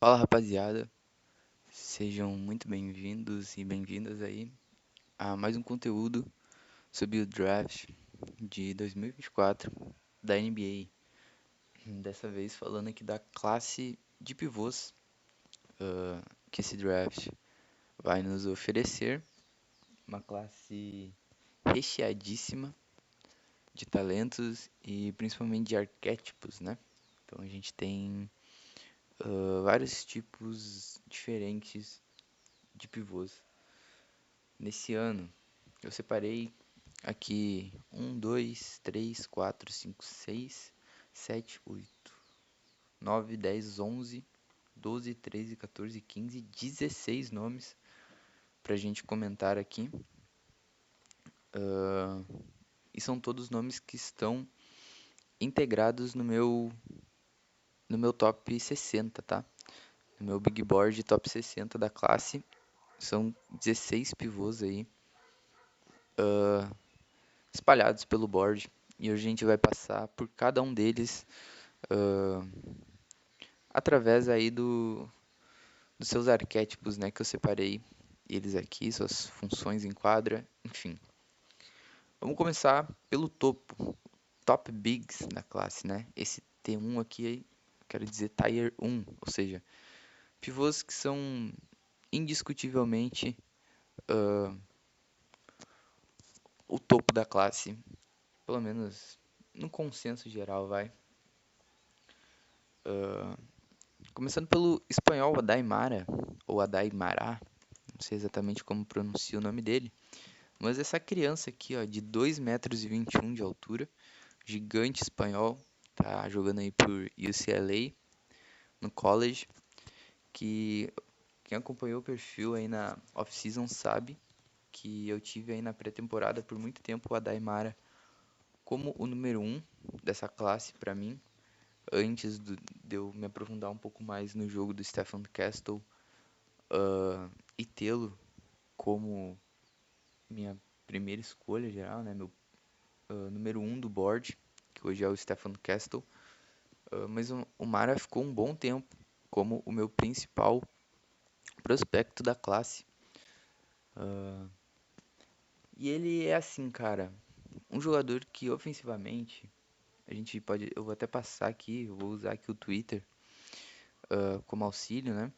Fala rapaziada, sejam muito bem-vindos e bem-vindas aí a mais um conteúdo sobre o draft de 2024 da NBA. Dessa vez falando aqui da classe de pivôs que esse draft vai nos oferecer. Uma classe recheadíssima de talentos e principalmente de arquétipos, né? Então a gente tem vários tipos diferentes de pivôs. Nesse ano, eu separei aqui 1, 2, 3, 4, 5, 6, 7, 8, 9, 10, 11, 12, 13, 14, 15, 16 nomes pra gente comentar aqui. E são todos nomes que estão integrados no meu top 60, tá? No meu big board top 60 da classe. São 16 pivôs aí espalhados pelo board. E hoje a gente vai passar por cada um deles através aí dos seus arquétipos, né, que eu separei eles aqui, suas funções em quadra, enfim. Vamos começar pelo topo, top bigs da classe, né? Esse T1 aqui, quero dizer Tier 1, ou seja, pivôs que são indiscutivelmente o topo da classe, pelo menos no consenso geral, vai. Começando pelo espanhol Adaimara, ou Adaimará, não sei exatamente como pronuncia o nome dele, mas essa criança aqui, ó, de 2 metros e 21 de altura, gigante espanhol, tá jogando aí por UCLA, no college, que quem acompanhou o perfil aí na off-season sabe que eu tive aí na pré-temporada por muito tempo o Adaimara como o número 1 dessa classe para mim, antes de eu me aprofundar um pouco mais no jogo do Stephen Castle e tê-lo como minha primeira escolha geral, né, meu número 1 do board, que hoje é o Stephen Castle. Mas o Mara ficou um bom tempo como o meu principal prospecto da classe. E ele é assim, cara, um jogador que ofensivamente, eu vou até passar aqui, eu vou usar aqui o Twitter como auxílio, né?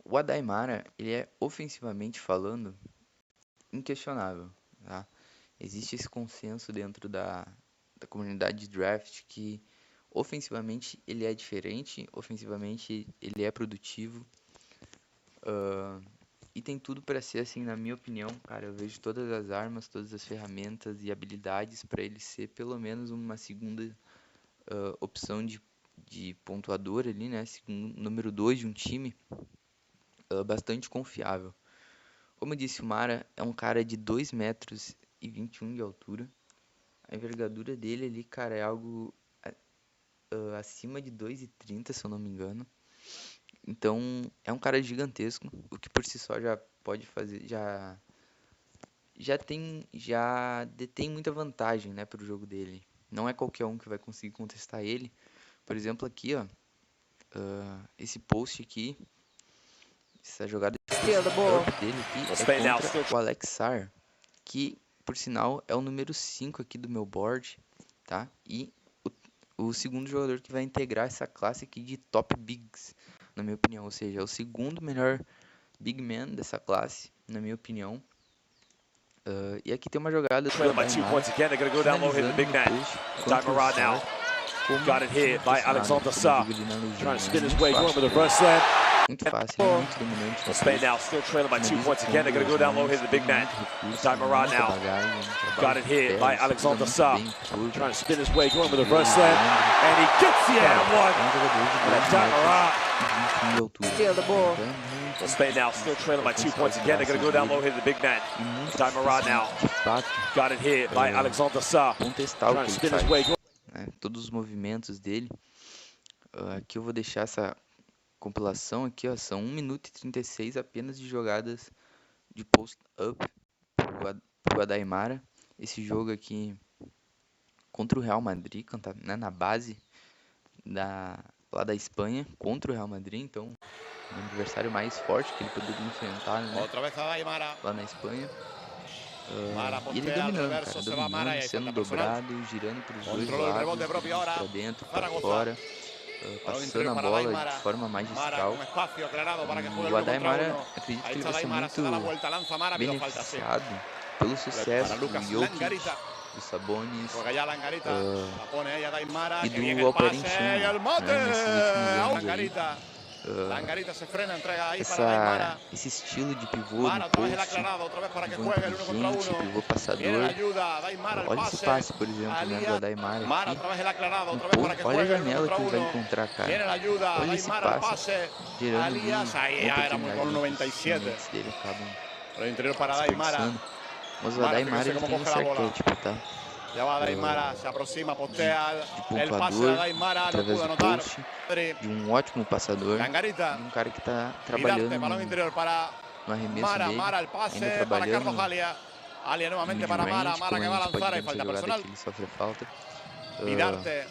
O Adaimara, ele é ofensivamente falando inquestionável, tá? Existe esse consenso dentro da comunidade de draft que ofensivamente ele é diferente, ofensivamente ele é produtivo e tem tudo para ser assim, na minha opinião, cara. Eu vejo todas as armas, todas as ferramentas e habilidades para ele ser pelo menos uma segunda opção de pontuador ali, né? Segundo, número 2 de um time bastante confiável. Como eu disse, o Mara é um cara de 2 metros e 21 de altura. A envergadura dele ali, cara, é algo acima de 2,30, se eu não me engano. Então, é um cara gigantesco, o que por si só já pode fazer, já detém muita vantagem, né, pro jogo dele. Não é qualquer um que vai conseguir contestar ele. Por exemplo, aqui, ó, esse post aqui, essa jogada de post-up dele aqui é contra o Alex Sarr, que, por sinal, é o número 5 aqui do meu board, tá? E o segundo jogador que vai integrar essa classe aqui de top bigs, na minha opinião. Ou seja, é o segundo melhor big man dessa classe, na minha opinião. E aqui tem uma jogada do Adaimara finalizando no post contra o Sarr, como Got it here by Alexander Sarr. Trying to spin his way, going with a reverse slam. muito fácil, ele é muito dominante. The Spain now still trailing by 2 points again. They're going to go down low here, the big man. Adaimara now. Got it here by Alexander Sarr. Trying to spin his way, going with a reverse slam. And he gets the air one. And Adaimara. Steal the ball. The Spain now still trailing by 2 points again. They're going to go down low here, the big man. Adaimara now. Got it here by Alexander Sarr. Trying to spin his way, todos os movimentos dele. Aqui eu vou deixar essa compilação aqui, ó, são 1 minuto e 36 apenas de jogadas de post-up pro Adaimara. Esse jogo aqui contra o Real Madrid, né, na base da lá da Espanha contra o Real Madrid, então um adversário mais forte que ele poderia enfrentar, né, lá na Espanha. E ele dominando, cara, dominando, sendo dobrado, girando para os dois lados, para dentro, para fora, passando a bola de forma magistral. E o Adaimara, acredito que ele vai ser muito beneficiado pelo sucesso do Jokic, do Sabonis e do Alperen Sengun, né, nesses últimos anos aí. Esse estilo de pivô no post, pivô inteligente, pivô passador. Olha esse passe, por exemplo, né, do Adaimara aqui. Olha a janela que ele vai encontrar, cara. Olha esse passe, gerando ali oportunidade que os teammates dele acabam desperdiçando. Mas o Adaimara, ele tem esse arquétipo, tá? De pontuador, através do post, de um ótimo passador, de um cara que está trabalhando no arremesso dele, ainda trabalhando no mid-range, como a gente pode ver nessa jogada que ele sofre falta.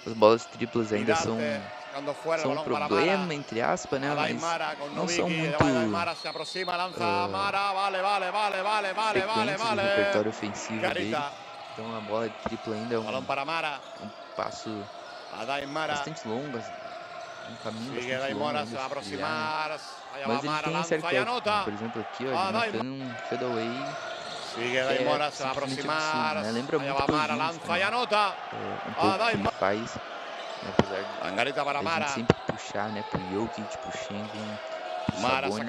As bolas triplas ainda são um problema, entre aspas, né? Mas não são muito frequentes no repertório ofensivo dele. Então a bola de tripla ainda é um passo bastante longo, um caminho bastante longo ainda a se trilhar, né? Mas ele tem esse arquétipo, por exemplo aqui, ó, ele marcando um fadeaway que é simplesmente absurdo, né? Lembra muito Porzingis também, um pouco que ele faz, né? Apesar de a gente sempre puxar, né, pro Jokic, pro Sengun, pro Sabonis, me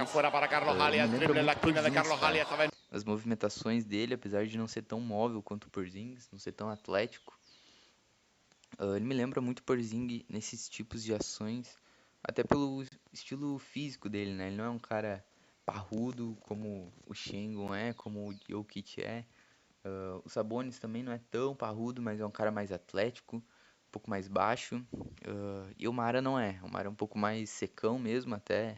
lembra muito Porzingis, cara. As movimentações dele, apesar de não ser tão móvel quanto o Porzingis, não ser tão atlético, ele me lembra muito Porzingis nesses tipos de ações, até pelo estilo físico dele, né? Ele não é um cara parrudo como o Sengun é, como o Jokic é. O Sabonis também não é tão parrudo, mas é um cara mais atlético, um pouco mais baixo. E o Mara não é. O Mara é um pouco mais secão mesmo, até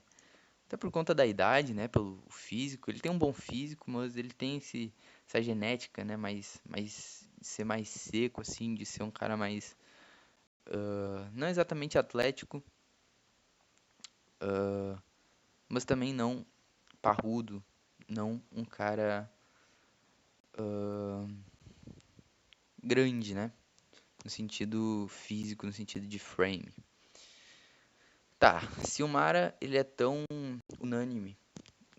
por conta da idade, né? Pelo físico. Ele tem um bom físico, mas ele tem essa genética, né? De ser mais seco, assim, de ser um cara mais não exatamente atlético, mas também não parrudo, não um cara grande, né? No sentido físico, no sentido de frame. Tá, se o Mara ele é tão unânime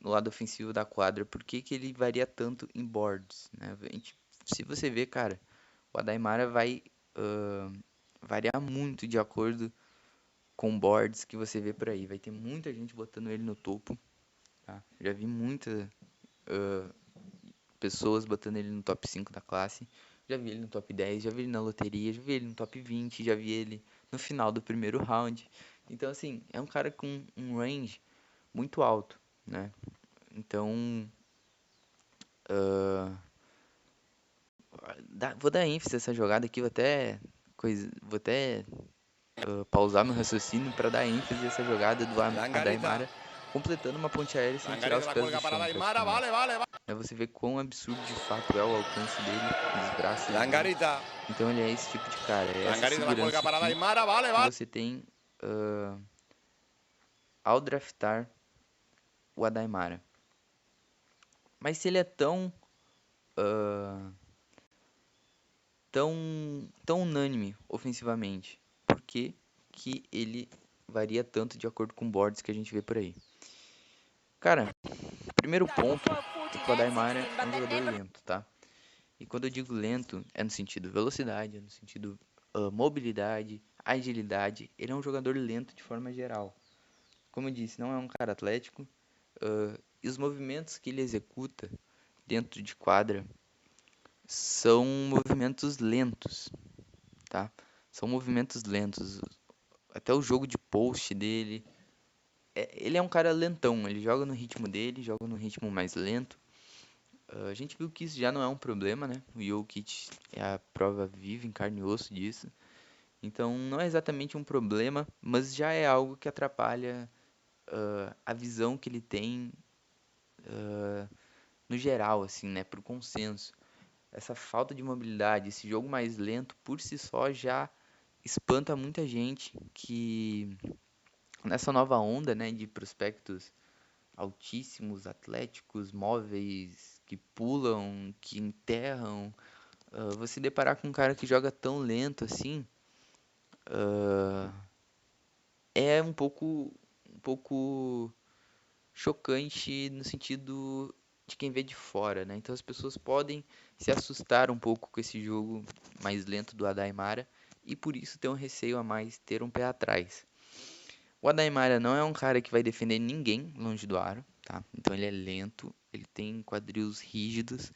no lado ofensivo da quadra, por que ele varia tanto em boards, né? Se você vê, cara, o Adaimara vai variar muito de acordo com boards que você vê por aí. Vai ter muita gente botando ele no topo, tá? Já vi muitas pessoas botando ele no top 5 da classe. Já vi ele no top 10, já vi ele na loteria, já vi ele no top 20, já vi ele no final do primeiro round. Então, assim, é um cara com um range muito alto, né? Então, vou dar ênfase a essa jogada aqui, vou até pausar meu raciocínio para dar ênfase a essa jogada do Adaimara completando uma ponte aérea sem tirar os pés do chão, praticamente. Você vê quão absurdo de fato é o alcance dele, os braços dele. Então ele é esse tipo de cara, é essa segurança aqui que você tem ao draftar o Adaimara. Mas se ele é tão unânime ofensivamente, por que ele varia tanto de acordo com boards que a gente vê por aí? Cara, primeiro ponto é que o Adaimara é um jogador lento, tá? E quando eu digo lento, é no sentido velocidade, é no sentido mobilidade, agilidade. Ele é um jogador lento de forma geral. Como eu disse, não é um cara atlético. E os movimentos que ele executa dentro de quadra são movimentos lentos, tá? São movimentos lentos. Até o jogo de post dele. Ele é um cara lentão, ele joga no ritmo dele, joga no ritmo mais lento. A gente viu que isso já não é um problema, né? O Jokic é a prova viva, em carne e osso disso. Então não é exatamente um problema, mas já é algo que atrapalha a visão que ele tem no geral, assim, né? Pro consenso. Essa falta de mobilidade, esse jogo mais lento, por si só já espanta muita gente que nessa nova onda, né, de prospectos altíssimos, atléticos, móveis, que pulam, que enterram, você deparar com um cara que joga tão lento assim, é um pouco chocante no sentido de quem vê de fora, né? Então as pessoas podem se assustar um pouco com esse jogo mais lento do Adaimara e por isso ter um receio a mais, ter um pé atrás. O Adaimara não é um cara que vai defender ninguém longe do aro, tá? Então ele é lento, ele tem quadris rígidos,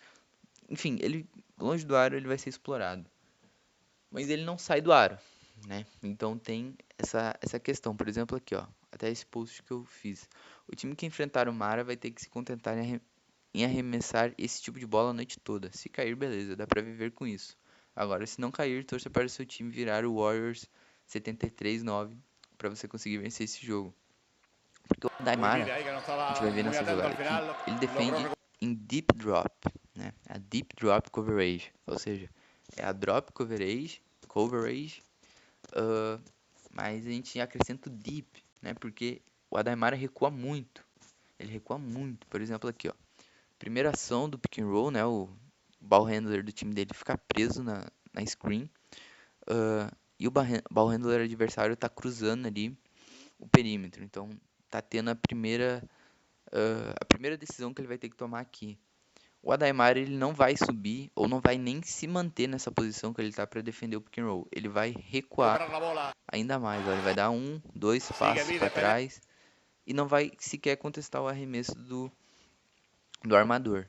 enfim, ele longe do aro ele vai ser explorado. Mas ele não sai do aro, né? Então tem essa questão. Por exemplo, aqui, ó, até esse post que eu fiz. O time que enfrentar o Mara vai ter que se contentar em arremessar esse tipo de bola a noite toda. Se cair, beleza, dá pra viver com isso. Agora, se não cair, torça para o seu time virar o Warriors 73-9 para você conseguir vencer esse jogo. Porque o Daimara, a gente vai ver nessa jogada aqui, ele defende em deep drop, né? A deep drop coverage, ou seja, é a drop coverage, mas a gente acrescenta o deep, né? Porque o Adaimara recua muito. Ele recua muito. Por exemplo, aqui, ó. Primeira ação do pick and roll, né? O ball handler do time dele fica preso na screen. E o ball handler adversário tá cruzando ali o perímetro. Então, tá tendo a primeira decisão que ele vai ter que tomar aqui. O Adaimara ele não vai subir ou não vai nem se manter nessa posição que ele tá para defender o pick and roll. Ele vai recuar ainda mais. Ó, ele vai dar 1, 2 passos para trás e não vai sequer contestar o arremesso do armador.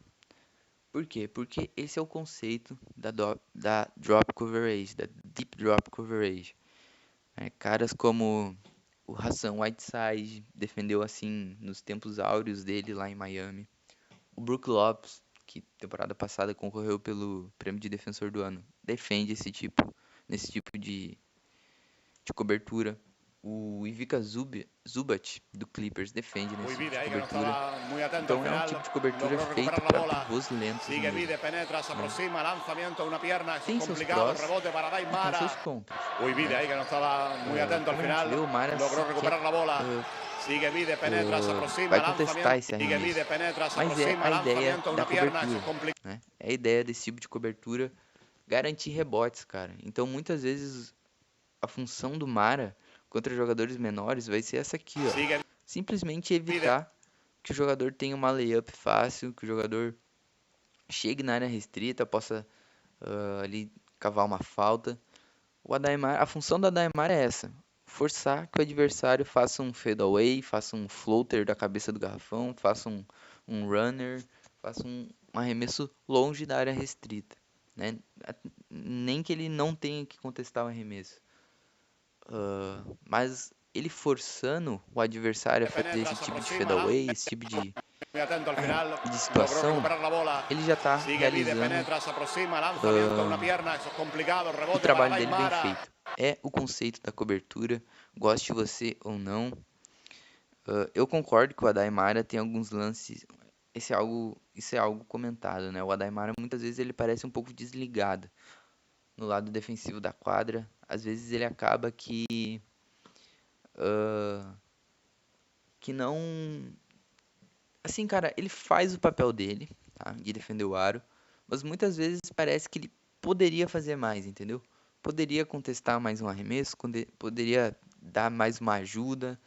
Por quê? Porque esse é o conceito da drop coverage, da deep drop coverage. Caras como o Hassan Whiteside defendeu assim nos tempos áureos dele lá em Miami. O Brook Lopes, que temporada passada concorreu pelo prêmio de defensor do ano, defende nesse tipo de cobertura. O Ivica Zubac do Clippers defende nesse tipo de cobertura. Então é um tipo de cobertura feito para pivôs lentos mesmo, né? Tem seus prós e tem seus contras, né? Como a gente vê, o Mara vai contestar esse arremesso, mas é a ideia da cobertura, né? É a ideia desse tipo de cobertura garantir rebotes, cara. Então muitas vezes a função do Mara contra jogadores menores vai ser essa aqui, ó. Simplesmente evitar que o jogador tenha uma layup fácil, que o jogador chegue na área restrita, possa ali cavar uma falta. A função do Adaimara é essa: forçar que o adversário faça um fadeaway, faça um floater da cabeça do garrafão, faça um runner, faça um arremesso longe da área restrita, né? Nem que ele não tenha que contestar o arremesso. Mas ele forçando o adversário a fazer esse tipo de fadeaway, esse tipo de situação, ele já está realizando o trabalho dele bem feito. É o conceito da cobertura, goste você ou não. Eu concordo que o Adaimara tem alguns lances. Isso é algo comentado, né? O Adaimara muitas vezes ele parece um pouco desligado no lado defensivo da quadra. Às vezes ele acaba que não. Assim, cara, ele faz o papel dele, tá? De defender o aro, mas muitas vezes parece que ele poderia fazer mais, entendeu? Poderia contestar mais um arremesso, poderia dar mais uma ajuda,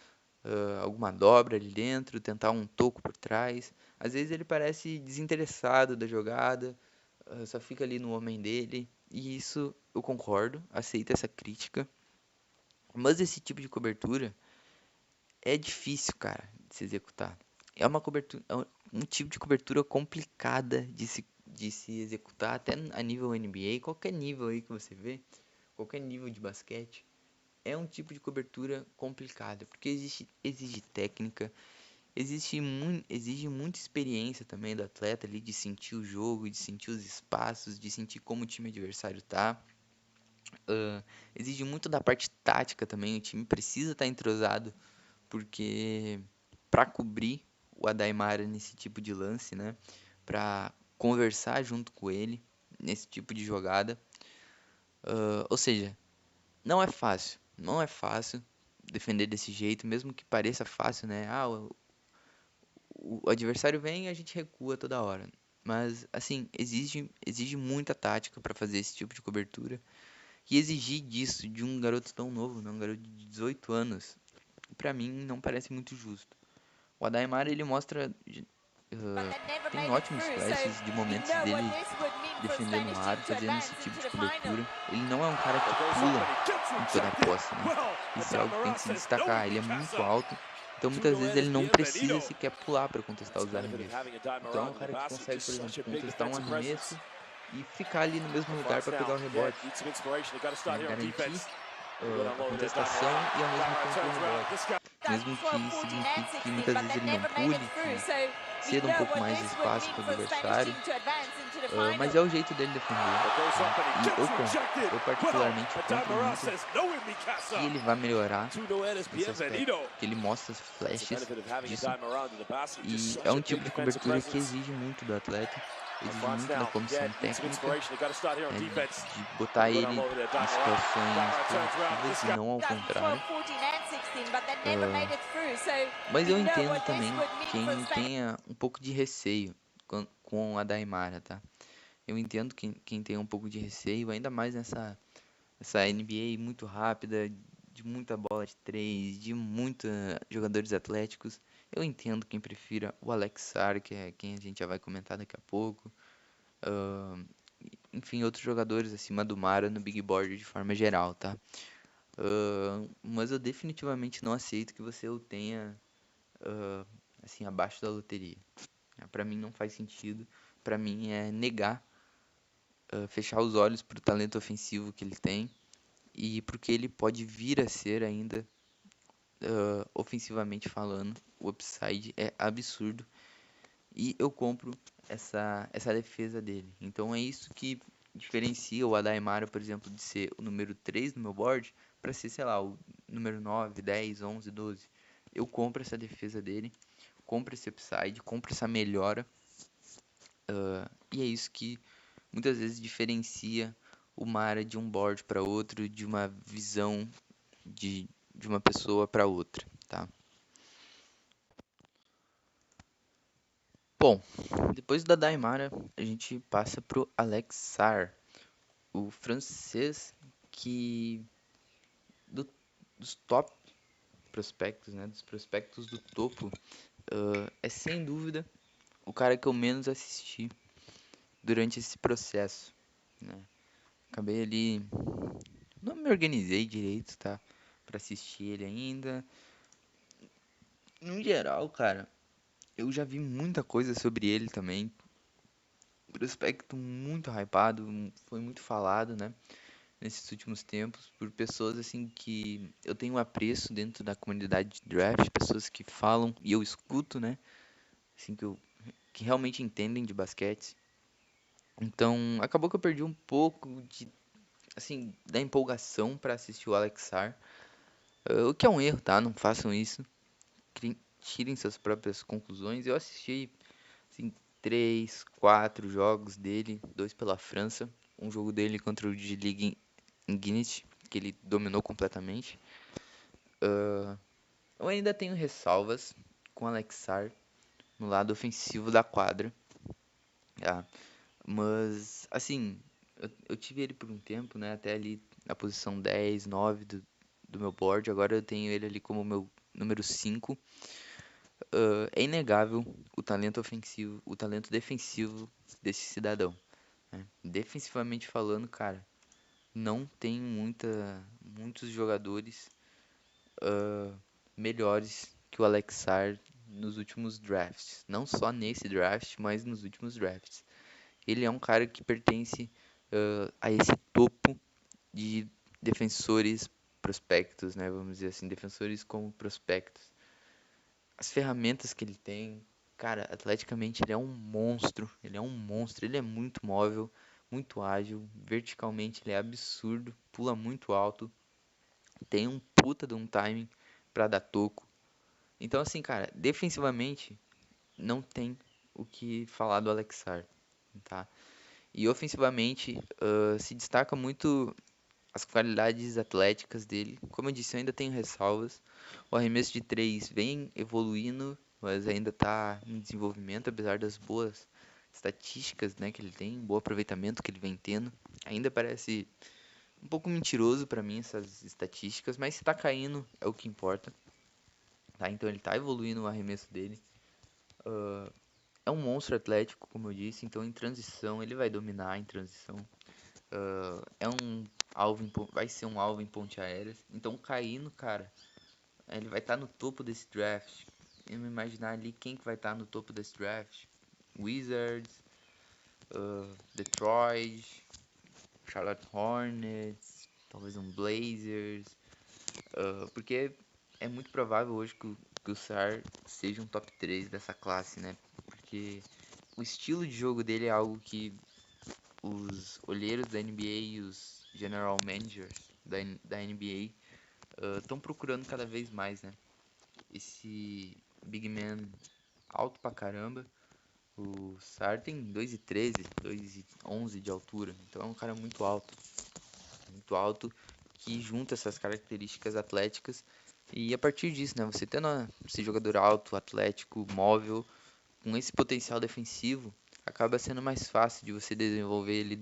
alguma dobra ali dentro, tentar um toco por trás. Às vezes ele parece desinteressado da jogada, só fica ali no homem dele, e isso eu concordo, aceito essa crítica. Mas esse tipo de cobertura é difícil, cara, de se executar. É uma cobertura, um tipo de cobertura complicada de se executar até a nível NBA, qualquer nível aí que você vê, qualquer nível de basquete, é um tipo de cobertura complicada, porque exige técnica, exige muita experiência também do atleta ali de sentir o jogo, de sentir os espaços, de sentir como o time adversário tá. Exige muito da parte tática também, o time precisa estar entrosado, porque para cobrir o Adaimara nesse tipo de lance, né? Para conversar junto com ele nesse tipo de jogada. Ou seja, não é fácil. defender desse jeito, mesmo que pareça fácil, né? O adversário vem e a gente recua toda hora. Mas, assim, exige muita tática para fazer esse tipo de cobertura. E exigir disso de um garoto tão novo, né? Um garoto de 18 anos, pra mim não parece muito justo. O Adaimara, ele mostra... tem ótimos flashes de momentos dele defendendo o aro, fazendo esse tipo de cobertura. Ele não é um cara que pula em toda a posse, né? Isso é algo que tem que se destacar. Ele é muito alto, então muitas vezes ele não precisa sequer pular para contestar os arremessos. Então é um cara que consegue, por exemplo, contestar um arremesso e ficar ali no mesmo lugar para pegar o rebote, garantir a contestação e ao mesmo tempo o rebote. Mesmo que signifique que muitas vezes ele não pule, que ceda um pouco mais de espaço para o adversário, mas é o jeito dele defender, e eu particularmente compro muito que ele vai melhorar nesse aspecto, que ele mostra as flashes disso, e é um tipo de cobertura que exige muito do atleta, exige muito da comissão técnica, de botar ele em situações positivas e não ao contrário. Mas eu entendo também quem tenha um pouco de receio com a Daimara, tá? Eu entendo quem tem um pouco de receio, ainda mais nessa NBA muito rápida, de muita bola de 3, de muitos jogadores atléticos. Eu entendo quem prefira o Alex Sarr, que é quem a gente já vai comentar daqui a pouco. Enfim, outros jogadores acima do Mara no Big Board de forma geral, tá? Mas eu definitivamente não aceito que você o tenha assim, abaixo da loteria. Pra mim não faz sentido. Pra mim é negar, fechar os olhos pro talento ofensivo que ele tem e porque ele pode vir a ser ainda, ofensivamente falando. O upside é absurdo e eu compro essa defesa dele. Então é isso que diferencia o Adaimara, por exemplo, de ser o número 3 no meu board para ser, sei lá, o número 9, 10, 11, 12. Eu compro essa defesa dele, compro esse upside, compro essa melhora. E é isso que muitas vezes diferencia o Mara de um board para outro, de uma visão de uma pessoa para outra, tá? Bom, depois da Daimara, a gente passa pro Alex Sarr, o francês que dos top prospectos, né, dos prospectos do topo, é sem dúvida o cara que eu menos assisti durante esse processo, né? Acabei ali, não me organizei direito, tá, para assistir ele ainda. No geral, cara, eu já vi muita coisa sobre ele também. Prospecto muito hypado, foi muito falado, né, nesses últimos tempos, por pessoas assim que eu tenho um apreço dentro da comunidade de draft, pessoas que falam e eu escuto, né, assim que realmente entendem de basquete. Então, acabou que eu perdi um pouco de assim da empolgação para assistir o Alex Sarr, o que é um erro, tá? Não façam isso. Tirem suas próprias conclusões. Eu assisti assim, 3, 4 jogos dele, 2 pela França, um jogo dele contra o de Ligue em Guinness, que ele dominou completamente. Eu ainda tenho ressalvas com Alex Sarr no lado ofensivo da quadra, tá? Mas, assim, eu tive ele por um tempo, né? Até ali na posição 10, 9 do meu board. Agora eu tenho ele ali como meu número 5. É inegável o talento ofensivo, o talento defensivo desse cidadão, né? Defensivamente falando, cara, não tem muitos jogadores melhores que o Alex Sarr nos últimos drafts. Não só nesse draft, mas nos últimos drafts. Ele é um cara que pertence a esse topo de defensores prospectos, né? Vamos dizer assim, defensores como prospectos. As ferramentas que ele tem, cara, atleticamente ele é um monstro. Ele é muito móvel, muito ágil. Verticalmente ele é absurdo, pula muito alto. Tem um puta de um timing pra dar toco. Então, assim, cara, defensivamente não tem o que falar do Alex Sarr, tá? E ofensivamente se destaca muito as qualidades atléticas dele. Como eu disse, eu ainda tenho ressalvas. O arremesso de 3 vem evoluindo, mas ainda está em desenvolvimento, apesar das boas estatísticas, né, que ele tem, bom aproveitamento que ele vem tendo. Ainda parece um pouco mentiroso para mim essas estatísticas, mas se está caindo é o que importa. Tá? Então ele está evoluindo o arremesso dele. É um monstro atlético, como eu disse, então em transição ele vai dominar em transição. É um vai ser um alvo em ponte aérea. Então caindo, cara, ele vai estar no topo desse draft. Eu me imaginar ali quem que vai estar no topo desse draft. Wizards, Detroit, Charlotte Hornets, talvez um Blazers. Porque é muito provável hoje que o Sar seja um top 3 dessa classe, né? Porque o estilo de jogo dele é algo que os olheiros da NBA e os general managers da NBA estão procurando cada vez mais, né? Esse big man alto pra caramba. O Sar tem 2,13, 2,11 de altura. Então é um cara muito alto, que junta essas características atléticas. E a partir disso, né, você tendo esse jogador alto, atlético, móvel, com esse potencial defensivo, acaba sendo mais fácil de você desenvolver ele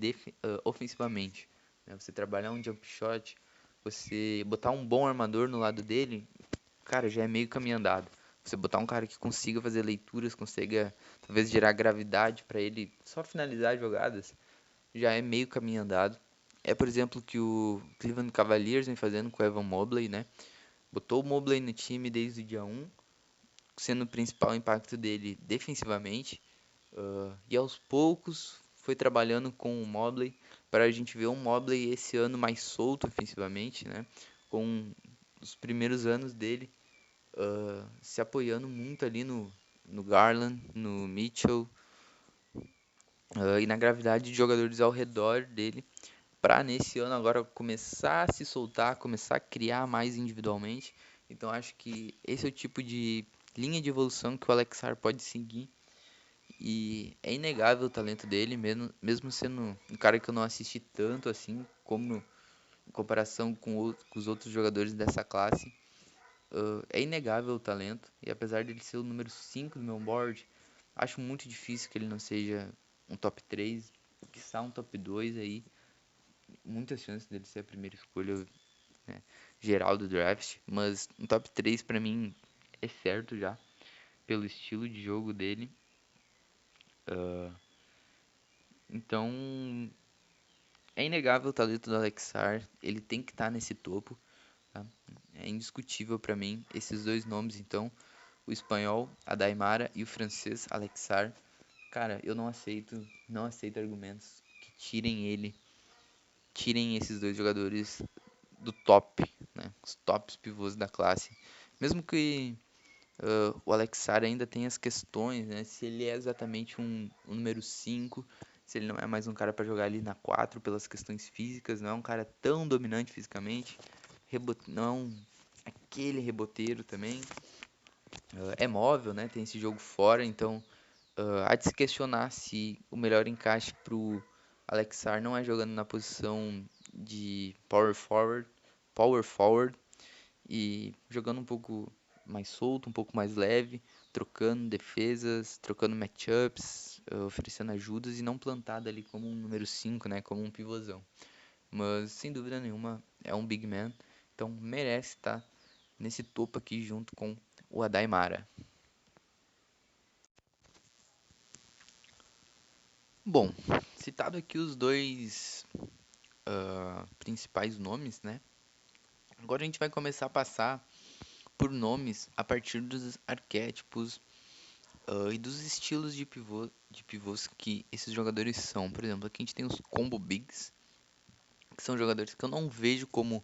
ofensivamente. Né? Você trabalhar um jump shot, você botar um bom armador no lado dele, cara, já é meio caminho andado. Você botar um cara que consiga fazer leituras, consiga talvez gerar gravidade para ele só finalizar jogadas, já é meio caminho andado. É, por exemplo, o que o Cleveland Cavaliers vem fazendo com o Evan Mobley, né? Botou o Mobley no time desde o dia 1, sendo o principal impacto dele defensivamente. E aos poucos foi trabalhando com o Mobley para a gente ver um Mobley esse ano mais solto ofensivamente, né? Com os primeiros anos dele se apoiando muito ali no Garland, no Mitchell e na gravidade de jogadores ao redor dele, para nesse ano agora começar a se soltar, começar a criar mais individualmente. Então acho que esse é o tipo de linha de evolução que o Alexar pode seguir. E é inegável o talento dele, mesmo sendo um cara que eu não assisti tanto assim, como em comparação com os outros jogadores dessa classe. É inegável o talento, e apesar de ele ser o número 5 do meu board, acho muito difícil que ele não seja um top 3, quiçá um top 2 aí. Muitas chances dele ser a primeira escolha, né, geral do draft, mas um top 3 pra mim é certo já, pelo estilo de jogo dele. Então, é inegável o talento do Alexar, ele tem que estar nesse topo, tá? É indiscutível pra mim esses dois nomes, então, o espanhol Adaimara e o francês Alexar. Cara, eu não aceito argumentos que tirem esses dois jogadores do top, né? Os tops pivôs da classe. Mesmo que o Alexar ainda tem as questões, né? Se ele é exatamente um número 5, se ele não é mais um cara para jogar ali na 4 pelas questões físicas, não é um cara tão dominante fisicamente, não aquele reboteiro também. É móvel, né? Tem esse jogo fora, então há de se questionar se o melhor encaixe para o Alexar não é jogando na posição de power forward e jogando um pouco mais solto, um pouco mais leve, trocando defesas, trocando matchups, oferecendo ajudas e não plantado ali como um número 5, né, como um pivôzão. Mas sem dúvida nenhuma é um big man, então merece estar nesse topo aqui junto com o Adaimara. Bom, citado aqui os dois principais nomes, né? Agora a gente vai começar a passar por nomes a partir dos arquétipos e dos estilos de pivôs que esses jogadores são. Por exemplo, aqui a gente tem os combo bigs, que são jogadores que eu não vejo como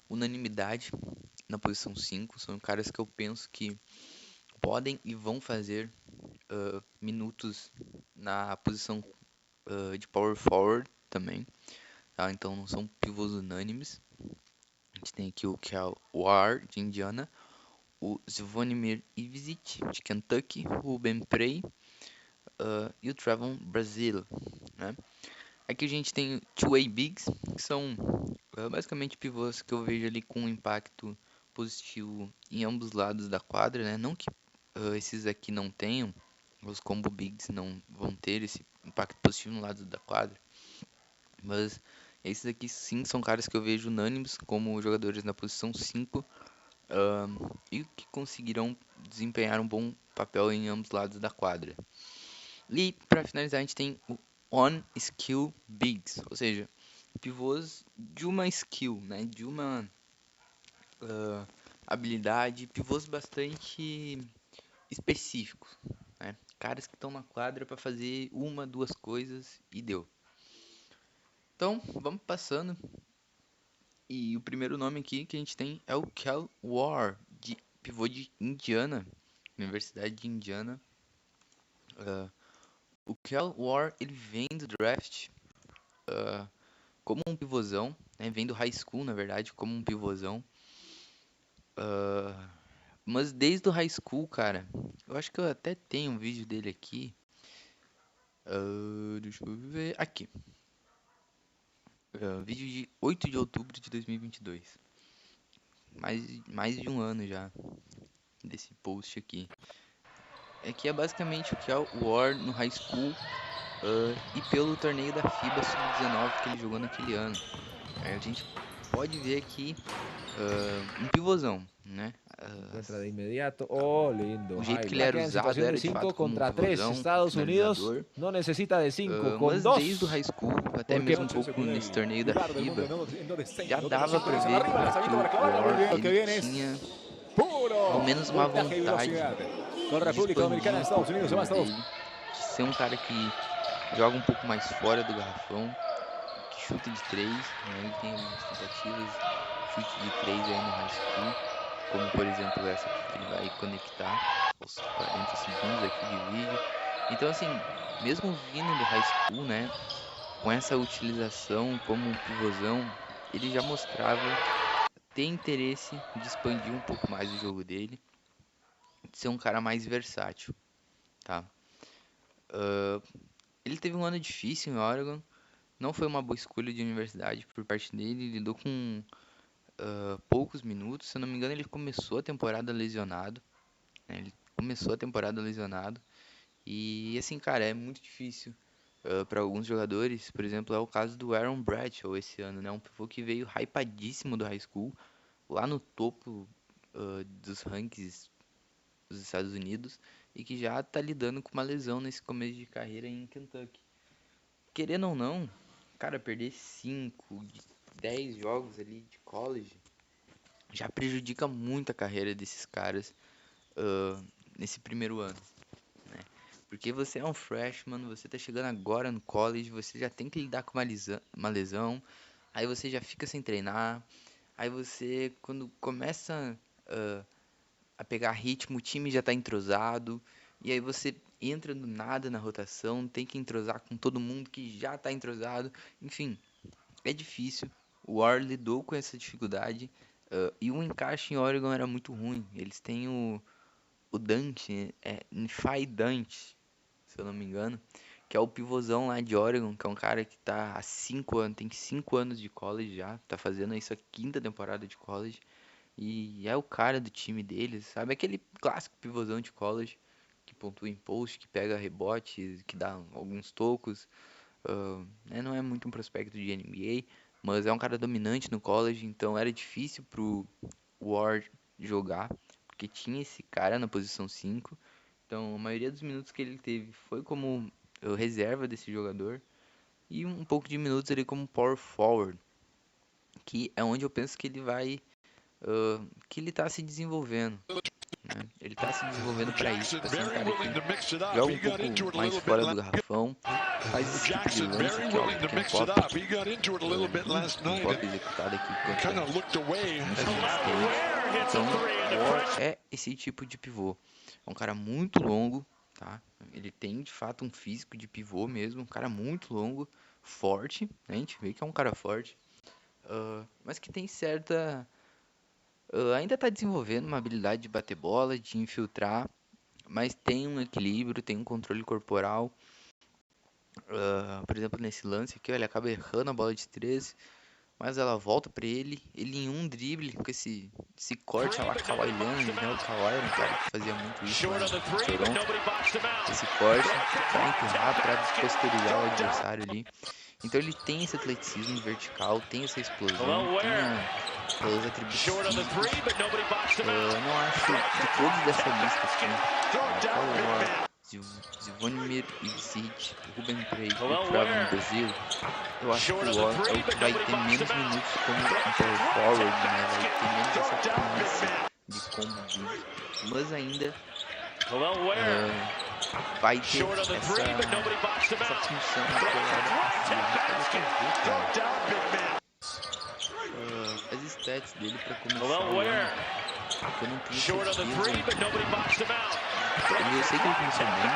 unanimidade na posição 5. São caras que eu penso que podem e vão fazer minutos na posição de power forward também. Tá? Então não são pivôs unânimes. A gente tem aqui o que é o War de Indiana, o Zvonimir Ivicic de Kentucky, o Ben Prey e o Trevon Brazile, né? Aqui a gente tem two-way bigs, que são Basicamente pivôs que eu vejo ali com um impacto positivo em ambos lados da quadra, né? Não que esses aqui não tenham, os combo bigs não vão ter esse impacto positivo no lado da quadra, mas esses aqui sim são caras que eu vejo unânimes como jogadores na posição 5 e que conseguirão desempenhar um bom papel em ambos lados da quadra. E para finalizar a gente tem o On Skill Bigs, ou seja, pivôs de uma skill, né, de uma habilidade, pivôs bastante específicos, né, caras que estão na quadra para fazer uma, duas coisas e deu. Então, vamos passando. E o primeiro nome aqui que a gente tem é o Kel Ward, de pivô de Indiana, Universidade de Indiana. O Kel Ward, ele vem do draft como um pivôzão, né? Vem do high school, na verdade, como um pivôzão. Mas desde o high school, cara, eu acho que eu até tenho um vídeo dele aqui. Deixa eu ver. Aqui. Vídeo de 8 de outubro de 2022. Mais de um ano já desse post aqui. É que é basicamente o que é o War no high school e pelo torneio da FIBA Sub-19 que ele jogou naquele ano. A gente pode ver aqui um pivôzão, né? Encuentra de inmediato. Oh, lindo. O jeito que ele Black era en usado situación era de de 5 fato como um contra 3. pivôzão, Estados Unidos finalizador. no necesita de 5 con Mas 2. desde o high school, até Porque mesmo um pouco nesse torneio da FIBA, já dava pra ver que o War ele tinha ao menos uma vontade de expandir um pouco o jogo dele, de ser um cara que joga um pouco mais fora do garrafão, que chuta de 3, né? Ele tem algumas tentativas de chute de 3 aí no high school, como por exemplo essa aqui que ele vai conectar aos 40 segundos aqui de vídeo. Então assim, mesmo vindo do high school, né, com essa utilização como um pivôzão, ele já mostrava ter interesse de expandir um pouco mais o jogo dele, de ser um cara mais versátil, tá? Ele teve um ano difícil em Oregon, não foi uma boa escolha de universidade por parte dele, ele lidou com poucos minutos, se eu não me engano ele começou a temporada lesionado, né? Ele começou a temporada lesionado e assim, cara, é muito difícil para alguns jogadores, por exemplo, é o caso do Aaron Bradshaw esse ano, né? Um pivô que veio hypadíssimo do high school, lá no topo dos rankings dos Estados Unidos e que já tá lidando com uma lesão nesse começo de carreira em Kentucky. Querendo ou não, cara, perder 5 de 10 jogos ali de college já prejudica muito a carreira desses caras nesse primeiro ano, né? Porque você é um freshman, você tá chegando agora no college, você já tem que lidar com uma lesão, aí você já fica sem treinar, aí você, quando começa a pegar ritmo, o time já tá entrosado, e aí você entra do nada na rotação, tem que entrosar com todo mundo que já tá entrosado, enfim, é difícil. O War lidou com essa dificuldade e o encaixe em Oregon era muito ruim. Eles têm o Dante, Nfai Dante, se eu não me engano, que é o pivôzão lá de Oregon, que é um cara que tá há 5 anos, tem 5 anos de college já, tá fazendo isso a quinta temporada de college. E é o cara do time deles, sabe? Aquele clássico pivôzão de college que pontua em post, que pega rebote, que dá alguns tocos. Não é muito um prospecto de NBA, mas é um cara dominante no college, então era difícil pro Ward jogar, porque tinha esse cara na posição 5. Então a maioria dos minutos que ele teve foi como reserva desse jogador. E um pouco de minutos ali como power forward, que é onde eu penso que ele vai que ele está se desenvolvendo, né? Ele está se desenvolvendo para isso, para ser um cara que joga um pouco mais fora do garrafão, faz esse tipo de lance que é o pick and pop, um pop executado aqui contra então War é esse tipo de pivô, é um cara muito longo, tá? Ele tem de fato um físico de pivô mesmo, um cara muito longo, forte, né? A gente vê que é um cara forte, mas que tem certa ainda está desenvolvendo uma habilidade de bater bola, de infiltrar, mas tem um equilíbrio, tem um controle corporal. Por exemplo, nesse lance aqui, ele acaba errando a bola de 3, mas ela volta pra ele em um drible, com esse corte lá Kawhi Leonard, né? O Kawhi era um cara que fazia muito isso lá no Toronto. Esse corte pra enterrar, pra posterizar o adversário ali. Então ele tem esse atleticismo vertical, tem essa explosão, tem os atributos físicos. Não acho de todos dessa lista aqui, Kyle Ward, Zvonimir Ivicic, Ruben Prey e Travel no Brasil, eu acho que o Ward é o que vai ter menos minutos como um power forward, né? Vai ter menos essa premissa de combo big, mas ainda vai ter essa função atrelada ofensiva. As stats dele para começar o ano, que eu não tenho certeza. Eu sei que ele começou bem.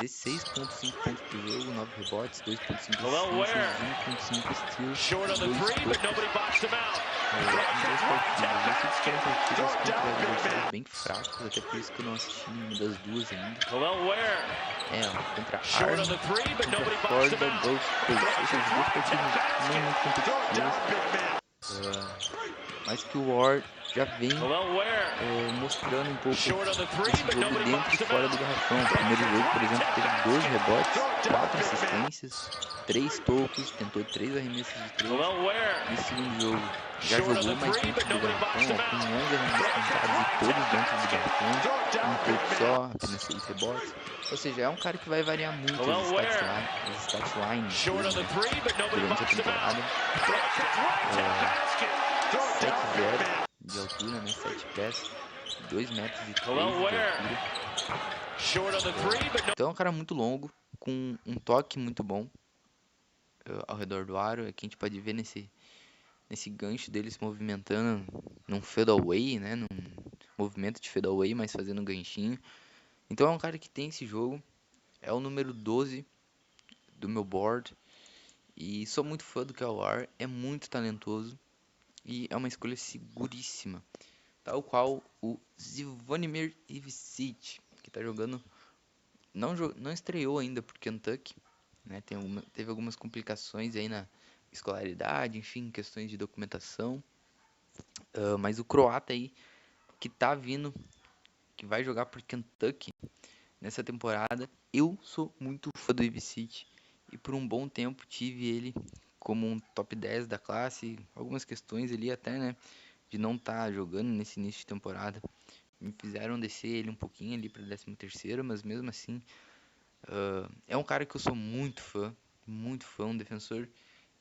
16.5 pontos por jogo, 9 rebotes, 2.5 assistências, 1.5 steals, 2 tocos. Em 2 partidas. Eu sei que foram partidas contra adversários bem fracos, até por isso que eu não assisti nenhuma das duas ainda. Contra Army e contra Florida Gulf Coast. Ou seja, 2 partidas não muito competitivas. Mas que o Ward já vem mostrando um pouco esse jogo dentro e fora do garrafão. O primeiro jogo, por exemplo, teve 12 rebotes, 4 assistências, 3 tocos, tentou 3 arremessos de 3. Nesse segundo jogo, já jogou mais dentro do garrafão, com 11 arremessos tentados e todos dentro do garrafão. Um toco só, apenas 6 rebotes. Ou seja, é um cara que vai variar muito as stat lines dele, né, durante a temporada. 7'0" de altura, né? 7 pés, 2 metros e 3 de altura. Então é um cara muito longo, com um toque muito bom ao redor do aro. Aqui a gente pode ver nesse gancho dele se movimentando num fadeaway, né? Num movimento de fadeaway, mas fazendo um ganchinho. Então é um cara que tem esse jogo. É o número 12 do meu board. E sou muito fã do Kawhi, é muito talentoso. E é uma escolha seguríssima. Tal qual o Zvonimir Ivicic, que está jogando, não estreou ainda por Kentucky, né? Teve algumas complicações aí na escolaridade, enfim, questões de documentação. Mas o croata aí, que tá vindo, que vai jogar por Kentucky nessa temporada, eu sou muito fã do Ivicic. E por um bom tempo tive ele como um top 10 da classe. Algumas questões ali até, né, de não estar jogando nesse início de temporada me fizeram descer ele um pouquinho ali para 13º, mas mesmo assim é um cara que eu sou muito fã, um defensor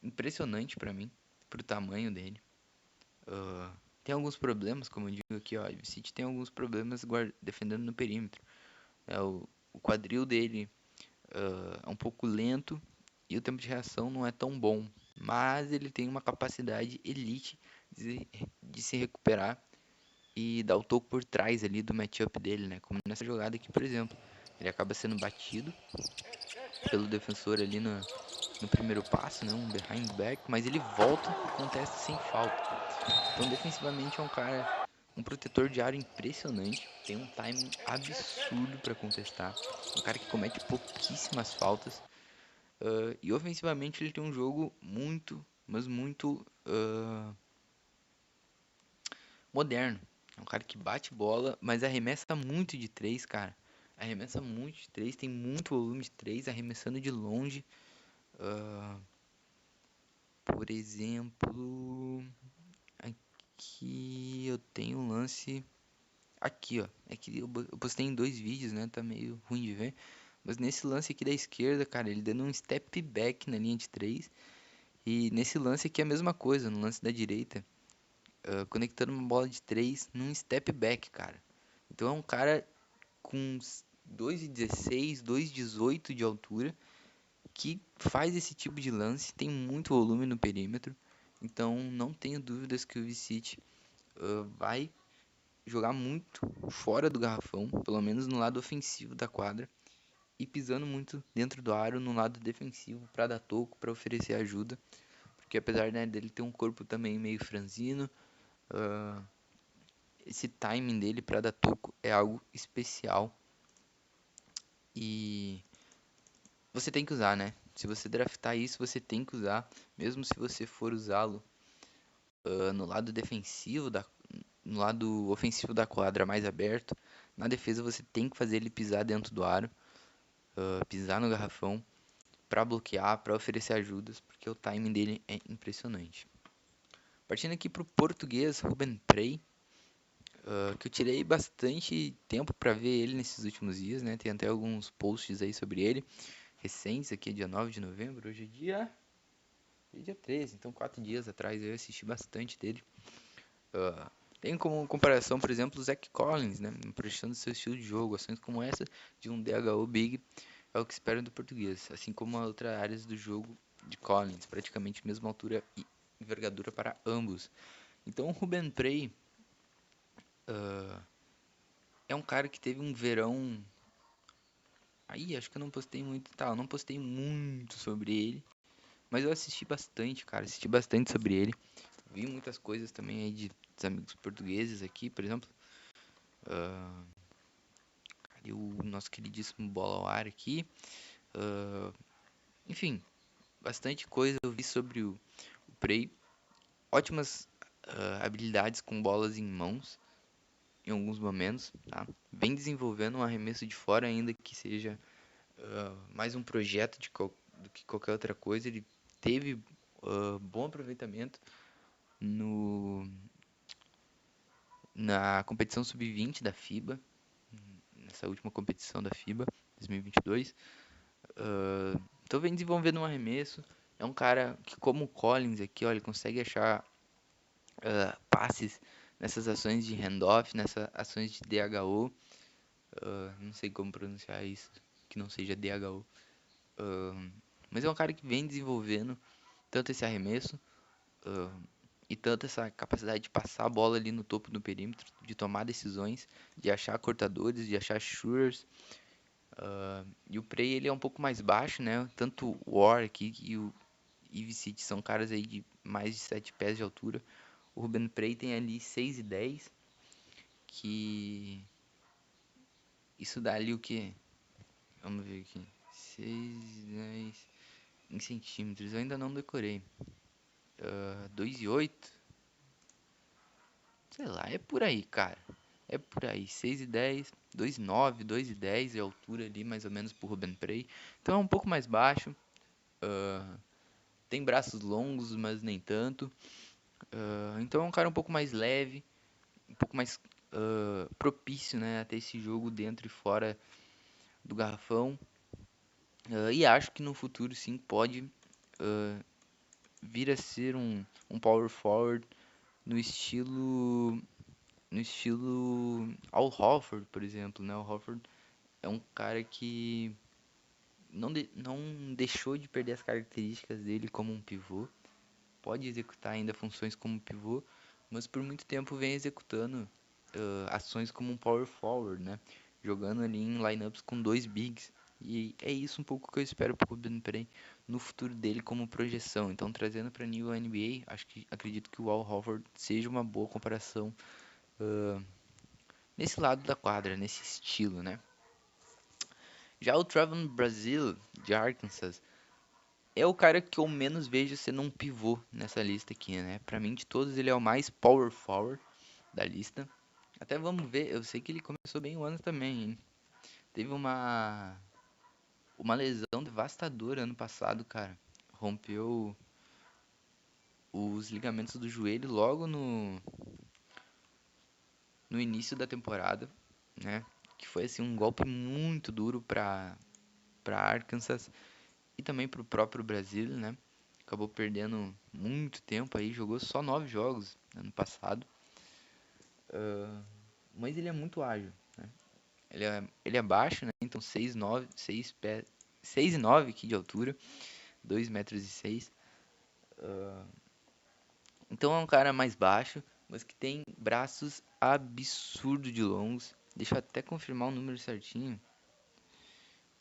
impressionante para mim, pro tamanho dele. Tem alguns problemas, como eu digo aqui, ó, o City tem alguns problemas defendendo no perímetro. O quadril dele é um pouco lento e o tempo de reação não é tão bom, mas ele tem uma capacidade elite de se recuperar e dar o toco por trás ali do matchup dele, né? Como nessa jogada aqui, por exemplo. Ele acaba sendo batido pelo defensor ali no primeiro passo, né? Um behind back, mas ele volta e contesta sem falta. Então, defensivamente é um cara, um protetor de aro impressionante, tem um timing absurdo para contestar, um cara que comete pouquíssimas faltas. E ofensivamente ele tem um jogo muito, mas muito moderno. É um cara que bate bola, mas arremessa muito de 3, cara. Arremessa muito de 3, tem muito volume de 3, arremessando de longe. Por exemplo, aqui eu tenho um lance. Aqui, ó. É que eu postei em 2 vídeos, né? Tá meio ruim de ver. Mas nesse lance aqui da esquerda, cara, ele dando um step back na linha de 3. E nesse lance aqui é a mesma coisa, no lance da direita. Conectando uma bola de 3 num step back, cara. Então é um cara com 2,16, 2,18 de altura, que faz esse tipo de lance, tem muito volume no perímetro. Então não tenho dúvidas que o Ivicic vai jogar muito fora do garrafão, pelo menos no lado ofensivo da quadra, e pisando muito dentro do aro no lado defensivo para dar toco, para oferecer ajuda. Porque apesar, né, dele ter um corpo também meio franzino, esse timing dele para dar toco é algo especial. E você tem que usar, né? Se você draftar isso, você tem que usar, mesmo se você for usá-lo no lado defensivo, no lado ofensivo da quadra mais aberto. Na defesa você tem que fazer ele pisar dentro do aro, pisar no garrafão, para bloquear, para oferecer ajudas, porque o timing dele é impressionante. Partindo aqui para o português, Ruben Prey, que eu tirei bastante tempo para ver ele nesses últimos dias, né? Tem até alguns posts aí sobre ele, recentes, aqui é dia 9 de novembro, hoje é dia 13, então 4 dias atrás eu assisti bastante dele. Tem como comparação, por exemplo, o Zach Collins, né? Emprestando seu estilo de jogo, ações como essa de um DHO Big é o que espero do português, assim como as outras áreas do jogo de Collins, praticamente mesma altura e envergadura para ambos. Então o Ruben Prey é um cara que teve um verão. Aí acho que eu não postei muito, eu não postei muito sobre ele, mas eu assisti bastante, cara, assisti bastante sobre ele. Vi muitas coisas também aí dos amigos portugueses aqui, por exemplo. E o nosso queridíssimo Bola ao Ar aqui. Enfim, bastante coisa eu vi sobre o Prey. Ótimas habilidades com bolas em mãos em alguns momentos, tá? Vem desenvolvendo um arremesso de fora, ainda que seja mais um projeto do que qualquer outra coisa. Ele teve bom aproveitamento na competição sub-20 da FIBA, nessa última competição da FIBA 2022. Então vem desenvolvendo um arremesso. É um cara que, como o Collins aqui, ó, ele consegue achar passes nessas ações de handoff, nessas ações de DHO. Não sei como pronunciar isso, que não seja DHO. Mas é um cara que vem desenvolvendo tanto esse arremesso e tanto essa capacidade de passar a bola ali no topo do perímetro, de tomar decisões, de achar cortadores, de achar shooters. E o Prey ele é um pouco mais baixo, né? Tanto o War aqui e o Ivicic são caras aí de mais de 7 pés de altura. O Ruben Prey tem ali 6 e 10, que isso dá ali o que? Vamos ver aqui. 6 e 10 em centímetros, eu ainda não decorei. 2 e 8? Sei lá, é por aí, cara. É por aí, 6 e 10, 2 e 9, 2 e 10 é a altura ali, mais ou menos, pro Ruben Prey. Então é um pouco mais baixo. Tem braços longos, mas nem tanto. Então é um cara um pouco mais leve, um pouco mais propício, né, a ter esse jogo dentro e fora do garrafão. E acho que no futuro sim pode vir a ser um power forward no estilo Al Horford, por exemplo, né? O Horford é um cara que não deixou de perder as características dele como um pivô. Pode executar ainda funções como pivô, mas por muito tempo vem executando ações como um power forward, né? Jogando ali em lineups com dois bigs. E é isso um pouco que eu espero pro Ruben Prey no futuro dele como projeção. Então, trazendo para nível NBA, acredito que o Al Horford seja uma boa comparação nesse lado da quadra, nesse estilo, né? Já o Trevon Brazile, de Arkansas, é o cara que eu menos vejo sendo um pivô nessa lista aqui, né? Pra mim, de todos, ele é o mais power forward da lista. Até vamos ver, eu sei que ele começou bem o ano também, hein? Teve uma lesão devastadora ano passado, cara. Rompeu os ligamentos do joelho logo no início da temporada, né? Que foi assim um golpe muito duro para Arkansas e também para o próprio Brasil, né? Acabou perdendo muito tempo aí, jogou só 9 jogos ano passado. Mas ele é muito ágil, né? Ele é baixo, né? Então 6'9", 6 pés, 6 e 9 aqui de altura, 2 metros e 6. Então é um cara mais baixo, mas que tem braços absurdo de longos. Deixa eu até confirmar o número certinho,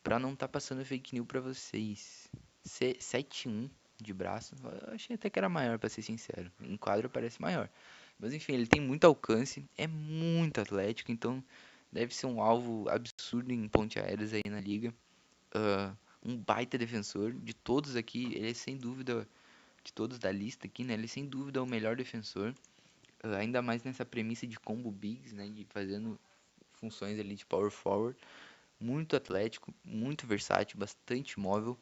pra não tá passando fake news pra vocês. 7'1" de braço. Eu achei até que era maior, pra ser sincero. Em quadro parece maior. Mas enfim, ele tem muito alcance, é muito atlético, então deve ser um alvo absurdo em ponte aéreas aí na liga. um baita defensor. De todos aqui, ele é sem dúvida, de todos da lista aqui, né? Ele é sem dúvida o melhor defensor. Ainda mais nessa premissa de combo bigs, né? De fazendo funções ali de power forward. Muito atlético, muito versátil, bastante móvel.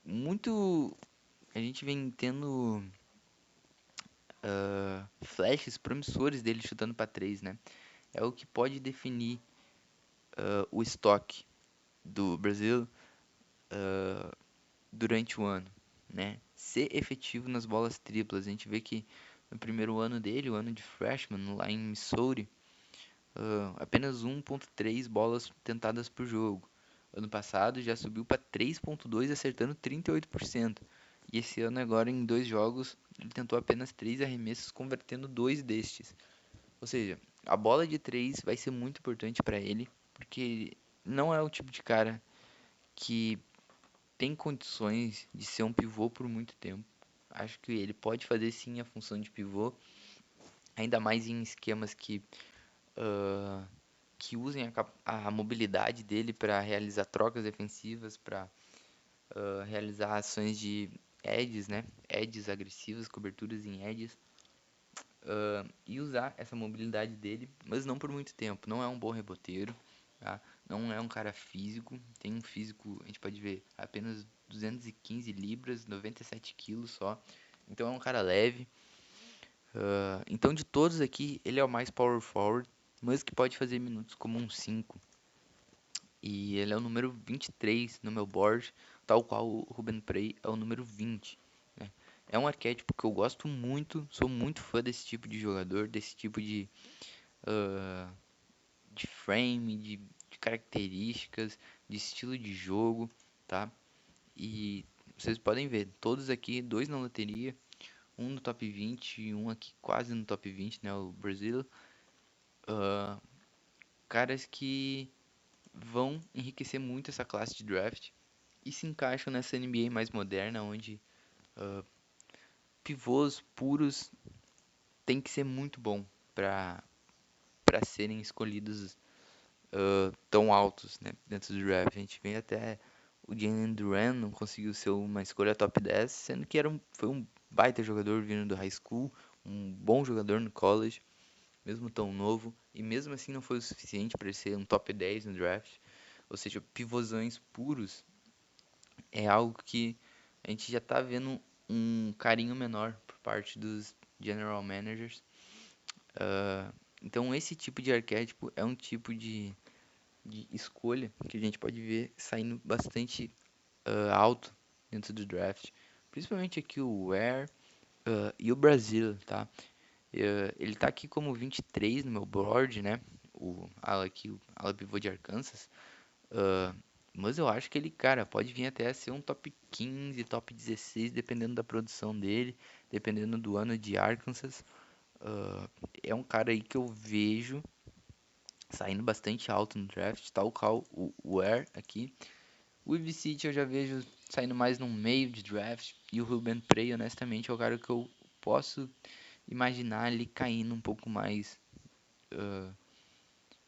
Muito... A gente vem tendo flashes promissores dele chutando para 3, né? É o que pode definir o estoque do Brasil durante o ano, né? Ser efetivo nas bolas triplas. A gente vê que no primeiro ano dele, o ano de freshman, lá em Missouri, apenas 1.3 bolas tentadas por jogo. Ano passado já subiu para 3.2, acertando 38%. E esse ano agora, em 2 jogos, ele tentou apenas 3 arremessos, convertendo 2 destes. Ou seja, a bola de 3 vai ser muito importante para ele, porque não é o tipo de cara que tem condições de ser um pivô por muito tempo. Acho que ele pode fazer sim a função de pivô, ainda mais em esquemas que usem a mobilidade dele para realizar trocas defensivas, para realizar ações de edges, né? Edges agressivas, coberturas em edges. E usar essa mobilidade dele, mas não por muito tempo. Não é um bom reboteiro, tá? Não é um cara físico. Tem um físico, a gente pode ver, apenas 215 libras, 97 quilos só. Então é um cara leve. Então de todos aqui, ele é o mais power forward, mas que pode fazer minutos como um 5. E ele é o número 23 no meu board, tal qual o Ruben Prey é o número 20. Né? É um arquétipo que eu gosto muito, sou muito fã desse tipo de jogador, desse tipo de frame, de características, de estilo de jogo, tá? E vocês podem ver, todos aqui, 2 na loteria, um no top 20 e um aqui quase no top 20, né? O Brasil. Caras que vão enriquecer muito essa classe de draft e se encaixam nessa NBA mais moderna, onde pivôs puros tem que ser muito bom para serem escolhidos tão altos, né, dentro do draft. A gente vê até o Jalen Duren não conseguiu ser uma escolha top 10, sendo que foi um baita jogador vindo do high school, um bom jogador no college, mesmo tão novo, e mesmo assim não foi o suficiente para ser um top 10 no draft. Ou seja, pivôzões puros é algo que a gente já está vendo um carinho menor por parte dos general managers. Então esse tipo de arquétipo é um tipo de escolha que a gente pode ver saindo bastante alto dentro do draft. Principalmente aqui o Ware e o Brasil, tá? Ele tá aqui como 23 no meu board, né? O ala pivô de Arkansas. Mas eu acho que ele, cara, pode vir até a ser um top 15, top 16, dependendo da produção dele, dependendo do ano de Arkansas. É um cara aí que eu vejo saindo bastante alto no draft, tal qual o Ware aqui. O Ivicic eu já vejo saindo mais no meio de draft. E o Ruben Prey, honestamente, é o cara que eu posso imaginar ele caindo um pouco mais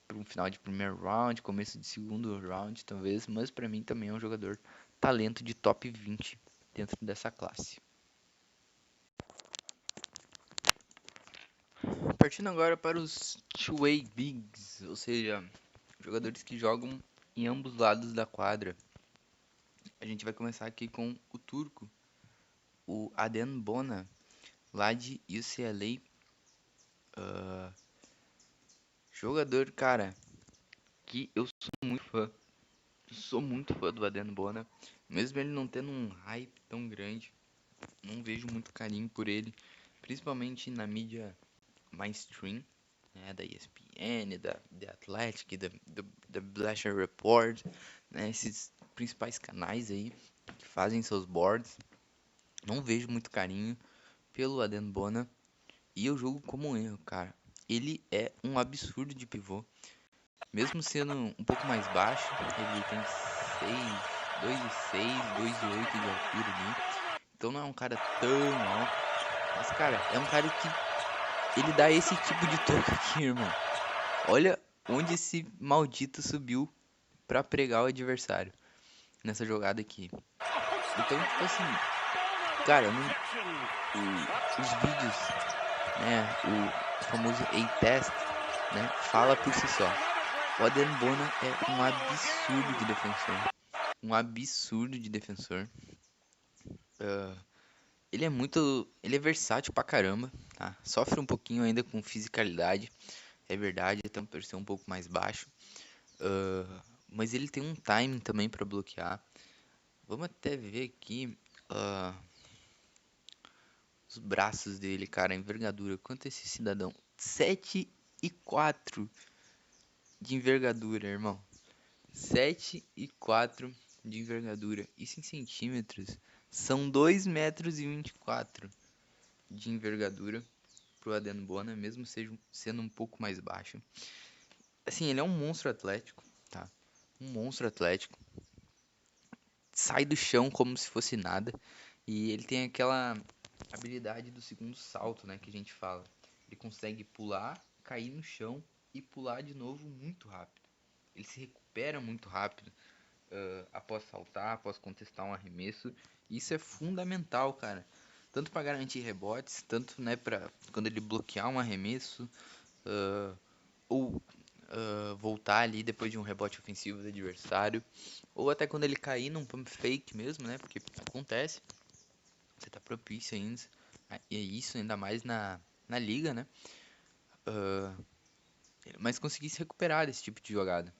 para um final de primeiro round, começo de segundo round, talvez. Mas para mim também é um jogador talento de top 20 dentro dessa classe. Partindo agora para os two-way bigs, ou seja, jogadores que jogam em ambos lados da quadra. A gente vai começar aqui com o turco, o Adem Bona, lá de UCLA. Jogador, cara, que eu sou muito fã. Sou muito fã do Adem Bona, mesmo ele não tendo um hype tão grande. Não vejo muito carinho por ele, principalmente na mídia mainstream, né, da ESPN, da The Athletic, da Bleacher Report, né, esses principais canais aí que fazem seus boards. Não vejo muito carinho pelo Adem Bona e eu julgo como um erro, cara. Ele é um absurdo de pivô, mesmo sendo um pouco mais baixo. Ele tem 2,6, 2,8 de altura ali, então não é um cara tão alto, mas cara, é um cara que ele dá esse tipo de toque aqui, irmão. Olha onde esse maldito subiu pra pregar o adversário nessa jogada aqui. Então, tipo assim, cara, os vídeos, né, o famoso A-Test, né, fala por si só. O Adembona é um absurdo de defensor. Um absurdo de defensor. Ele é versátil pra caramba, tá? Sofre um pouquinho ainda com fisicalidade, é verdade, até por ser um pouco mais baixo. Mas ele tem um timing também pra bloquear. Vamos até ver aqui os braços dele, cara, a envergadura. Quanto é esse cidadão? 7,4 de envergadura, irmão. 7,4 de envergadura. Isso em centímetros são 2,24 m de envergadura pro Adembona, mesmo sendo um pouco mais baixo. Assim, ele é um monstro atlético, tá? Um monstro atlético. Sai do chão como se fosse nada. E ele tem aquela habilidade do segundo salto, né, que a gente fala. Ele consegue pular, cair no chão e pular de novo muito rápido. Ele se recupera muito rápido após saltar, após contestar um arremesso. Isso é fundamental, cara. Tanto para garantir rebotes, tanto, né, para quando ele bloquear um arremesso ou voltar ali depois de um rebote ofensivo do adversário, ou até quando ele cair num pump fake mesmo, né? Porque acontece, você tá propício ainda, e é isso ainda mais na liga, né? Mas conseguir se recuperar desse tipo de jogada.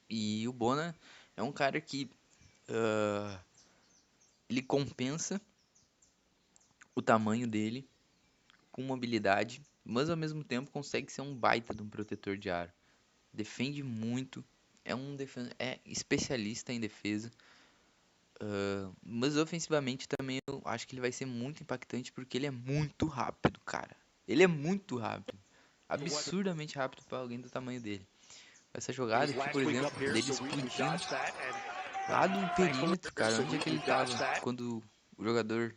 E o Bona é um cara que ele compensa o tamanho dele com mobilidade, mas ao mesmo tempo consegue ser um baita de um protetor de aro. Defende muito, é especialista em defesa, mas ofensivamente também eu acho que ele vai ser muito impactante porque ele é muito rápido, cara. Ele é muito rápido, absurdamente rápido para alguém do tamanho dele. Essa jogada aqui, por exemplo, dele explodindo lá do perímetro, cara, onde é que ele tava quando o jogador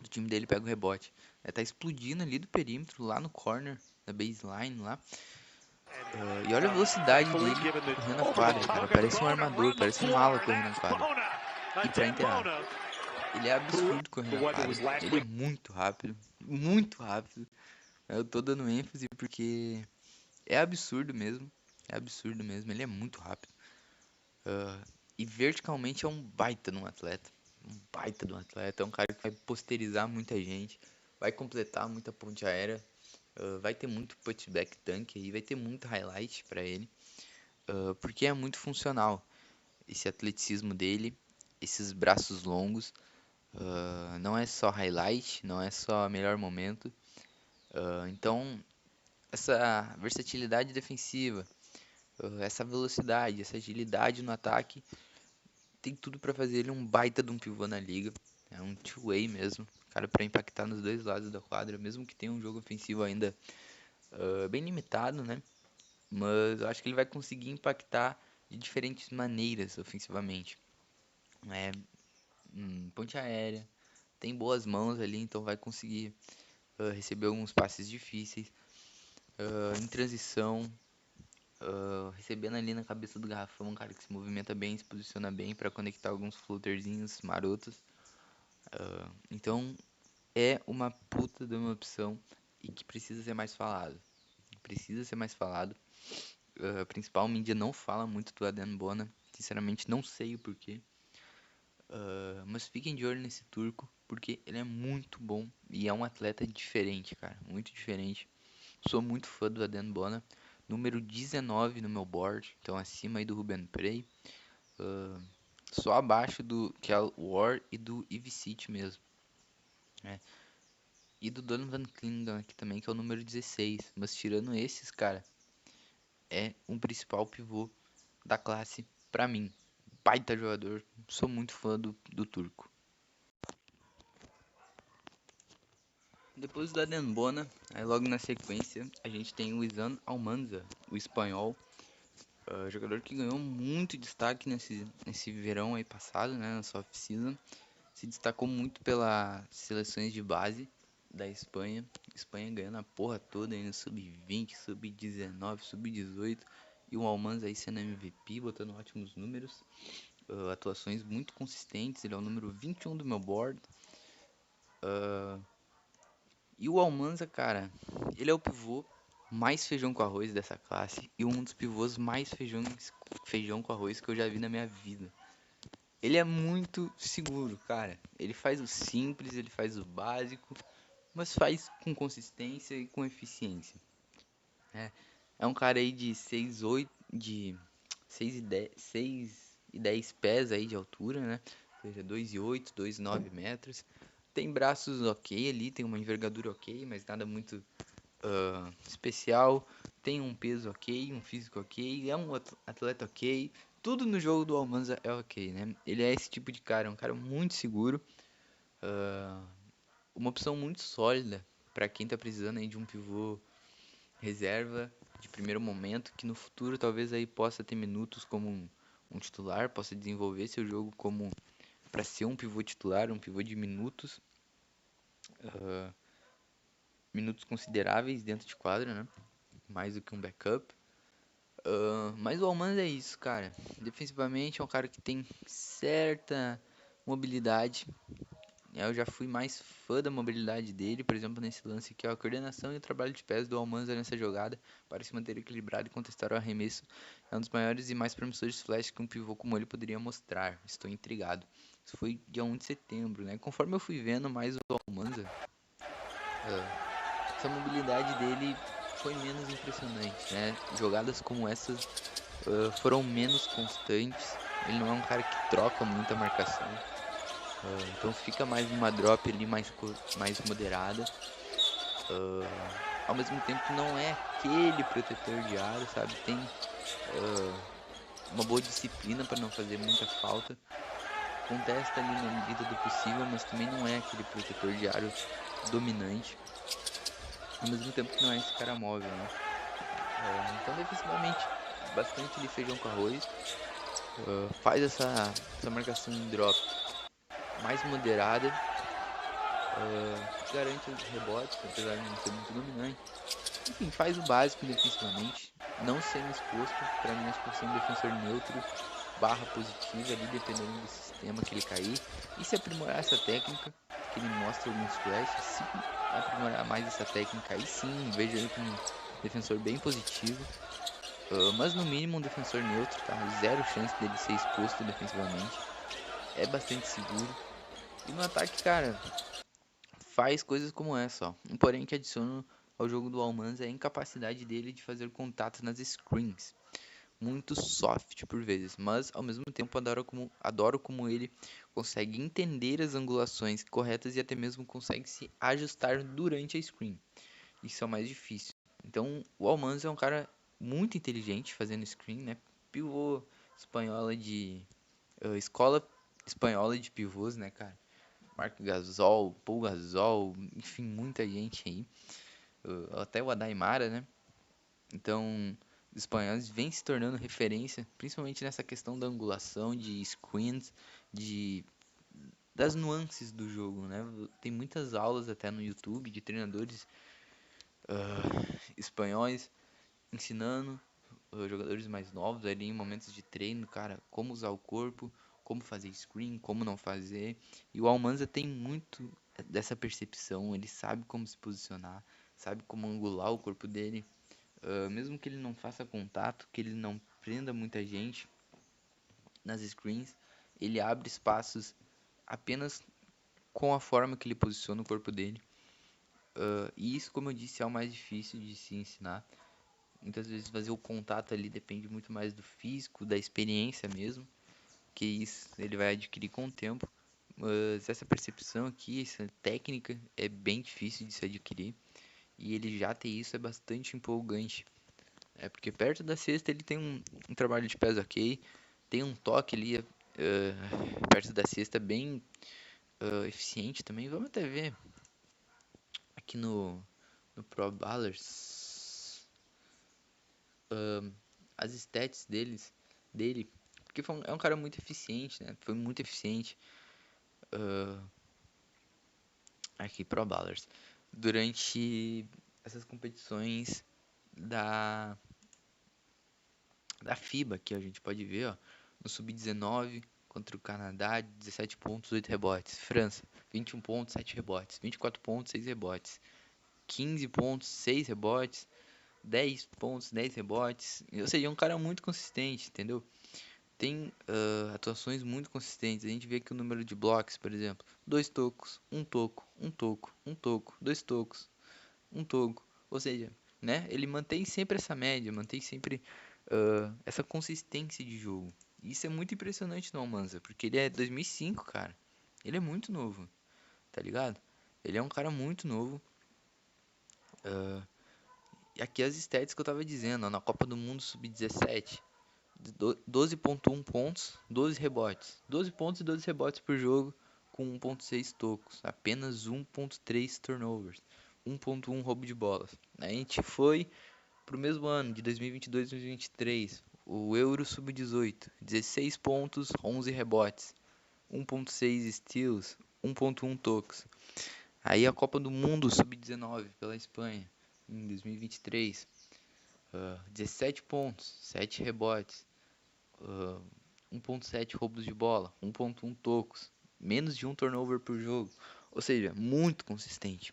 do time dele pega o rebote? Tá explodindo ali do perímetro, lá no corner, na baseline lá. E olha a velocidade dele correndo a quadra, cara. Parece um armador, parece um ala correndo a quadra. E pra enterrar. Ele é absurdo correndo a quadra. Ele é muito rápido. Muito rápido. Eu tô dando ênfase porque é absurdo mesmo. É absurdo mesmo. Ele é muito rápido. E verticalmente é um baita de um atleta. Um baita de um atleta. É um cara que vai posterizar muita gente. Vai completar muita ponte aérea. Vai ter muito putback dunk aí. Vai ter muito highlight pra ele. Porque é muito funcional. Esse atleticismo dele. Esses braços longos. Não é só highlight. Não é só melhor momento. Então, essa versatilidade defensiva. Essa velocidade, essa agilidade no ataque tem tudo pra fazer ele um baita de um pivô na liga. É um two-way mesmo, cara, pra impactar nos dois lados da quadra, mesmo que tenha um jogo ofensivo ainda bem limitado, né? Mas eu acho que ele vai conseguir impactar de diferentes maneiras ofensivamente. Ponte aérea, tem boas mãos ali, então vai conseguir receber alguns passes difíceis. Em transição, recebendo ali na cabeça do garrafão, um cara que se movimenta bem, se posiciona bem para conectar alguns flutterzinhos marotos. Então é uma puta de uma opção e que precisa ser mais falado. Precisa ser mais falado. A principal mídia não fala muito do Adembona. Sinceramente não sei o porquê. Mas fiquem de olho nesse turco, porque ele é muito bom e é um atleta diferente, cara. Muito diferente. Sou muito fã do Adembona. Número 19 no meu board, então acima aí do Ruben Prey. Só abaixo do Kel War e do Ivicic mesmo. Né? E do Donovan Clingan aqui também, que é o número 16. Mas tirando esses, cara, é um principal pivô da classe pra mim. Baita jogador, sou muito fã do turco. Depois do Adembona, aí logo na sequência, a gente tem o Izan Almanza, o espanhol. Jogador que ganhou muito destaque nesse verão aí passado, né, na sua off-season. Se destacou muito pelas seleções de base da Espanha. Espanha ganhando a porra toda aí no sub-20, sub-19, sub-18 E o Almanza aí sendo MVP, botando ótimos números, atuações muito consistentes. Ele é o número 21 do meu board. E o Almanza, cara, ele é o pivô mais feijão com arroz dessa classe e um dos pivôs mais feijão com arroz que eu já vi na minha vida. Ele é muito seguro, cara. Ele faz o simples, ele faz o básico, mas faz com consistência e com eficiência. É um cara aí de 6'8", de 6 e 10 pés aí de altura, né? Ou seja, 2,8, 2,9 metros. Tem braços ok ali, tem uma envergadura ok, mas nada muito especial. Tem um peso ok, um físico ok, é um atleta ok. Tudo no jogo do Almanza é ok, né? Ele é esse tipo de cara, um cara muito seguro. Uma opção muito sólida para quem tá precisando aí de um pivô reserva de primeiro momento, que no futuro talvez aí possa ter minutos como um titular, possa desenvolver seu jogo como para ser um pivô titular, um pivô de minutos, minutos consideráveis dentro de quadra, né? Mais do que um backup. Mas o Almanza é isso, cara. Defensivamente é um cara que tem certa mobilidade. Eu já fui mais fã da mobilidade dele, por exemplo, nesse lance aqui, ó, a coordenação e o trabalho de pés do Almanza nessa jogada para se manter equilibrado e contestar o arremesso é um dos maiores e mais promissores flashes que um pivô como ele poderia mostrar. Estou intrigado. Isso foi dia 1 de setembro, né? Conforme eu fui vendo mais o Almanza, essa mobilidade dele foi menos impressionante, né? Jogadas como essas foram menos constantes. Ele não é um cara que troca muita marcação. Então fica mais numa drop ali mais moderada. Ao mesmo tempo não é aquele protetor de aro, sabe? Tem uma boa disciplina para não fazer muita falta. Contesta ali na medida do possível, mas também não é aquele protetor de aro dominante. Ao mesmo tempo que não é esse cara móvel, né? Então defensivamente bastante ali feijão com arroz. Faz essa marcação em drop mais moderada. Garante os rebotes, apesar de não ser muito dominante. Enfim, faz o básico defensivamente, não sendo exposto. Para mim, acho que ser um defensor neutro, barra positiva ali, dependendo do sistema que ele cair. E se aprimorar essa técnica, que ele mostra alguns flashes, se aprimorar mais essa técnica, aí sim, vejo ele como um defensor bem positivo. Mas no mínimo um defensor neutro, tá? Zero chance dele ser exposto defensivamente. É bastante seguro. E no ataque, cara, faz coisas como essa, ó. Um porém que adiciono ao jogo do Almanza é a incapacidade dele de fazer contato nas screens. Muito soft por vezes, mas ao mesmo tempo adoro como ele consegue entender as angulações corretas e até mesmo consegue se ajustar durante a screen. Isso é o mais difícil. Então o Almanza é um cara muito inteligente fazendo screen, né? Pivô espanhola de escola espanhola de pivôs, né, cara? Marc Gasol, Paul Gasol, enfim, muita gente aí. Até o Adaimara, né? Então, os espanhóis vêm se tornando referência, principalmente nessa questão da angulação, de screens, das nuances do jogo, né? Tem muitas aulas até no YouTube de treinadores espanhóis ensinando jogadores mais novos ali em momentos de treino, cara, como usar o corpo, como fazer screen, como não fazer. E o Almanza tem muito dessa percepção, ele sabe como se posicionar, sabe como angular o corpo dele, mesmo que ele não faça contato, que ele não prenda muita gente nas screens, ele abre espaços apenas com a forma que ele posiciona o corpo dele. E isso, como eu disse, é o mais difícil de se ensinar. Muitas vezes fazer o contato ali depende muito mais do físico, da experiência mesmo, que isso ele vai adquirir com o tempo. Mas essa percepção aqui, essa técnica é bem difícil de se adquirir e ele já ter isso é bastante empolgante. É porque perto da cesta ele tem um trabalho de pés ok, tem um toque ali perto da cesta bem eficiente também. Vamos até ver aqui no Pro Ballers as stats dele, porque é um cara muito eficiente, né? Foi muito eficiente aqui Pro Ballers durante essas competições da da FIBA aqui, ó, a gente pode ver, ó, no Sub-19 contra o Canadá, 17 pontos, 8 rebotes. França, 21 pontos, 7 rebotes. 24 pontos, 6 rebotes. 15 pontos, 6 rebotes. 10 pontos, 10 rebotes. Ou seja, é um cara muito consistente, entendeu? Tem atuações muito consistentes. A gente vê aqui o número de blocos, por exemplo. 2 tocos, 1 toco, 1 toco, 1 toco, 2 tocos, 1 toco. Ou seja, né? Ele mantém sempre essa média, mantém sempre essa consistência de jogo. Isso é muito impressionante no Almanza, porque ele é 2005, cara. Ele é muito novo, tá ligado? Ele é um cara muito novo. E aqui as stats que eu tava dizendo, ó, na Copa do Mundo Sub-17, 12.1 pontos, 12 rebotes. 12 pontos e 12 rebotes por jogo, com 1.6 tocos. Apenas 1.3 turnovers. 1.1 roubo de bolas. A gente foi pro mesmo ano, de 2022-2023, o Euro Sub-18, 16 pontos, 11 rebotes, 1.6 steals, 1.1 tocos. Aí a Copa do Mundo Sub-19 pela Espanha, em 2023, 17 pontos, 7 rebotes, 1.7 roubos de bola, 1.1 tocos, menos de um turnover por jogo. Ou seja, muito consistente,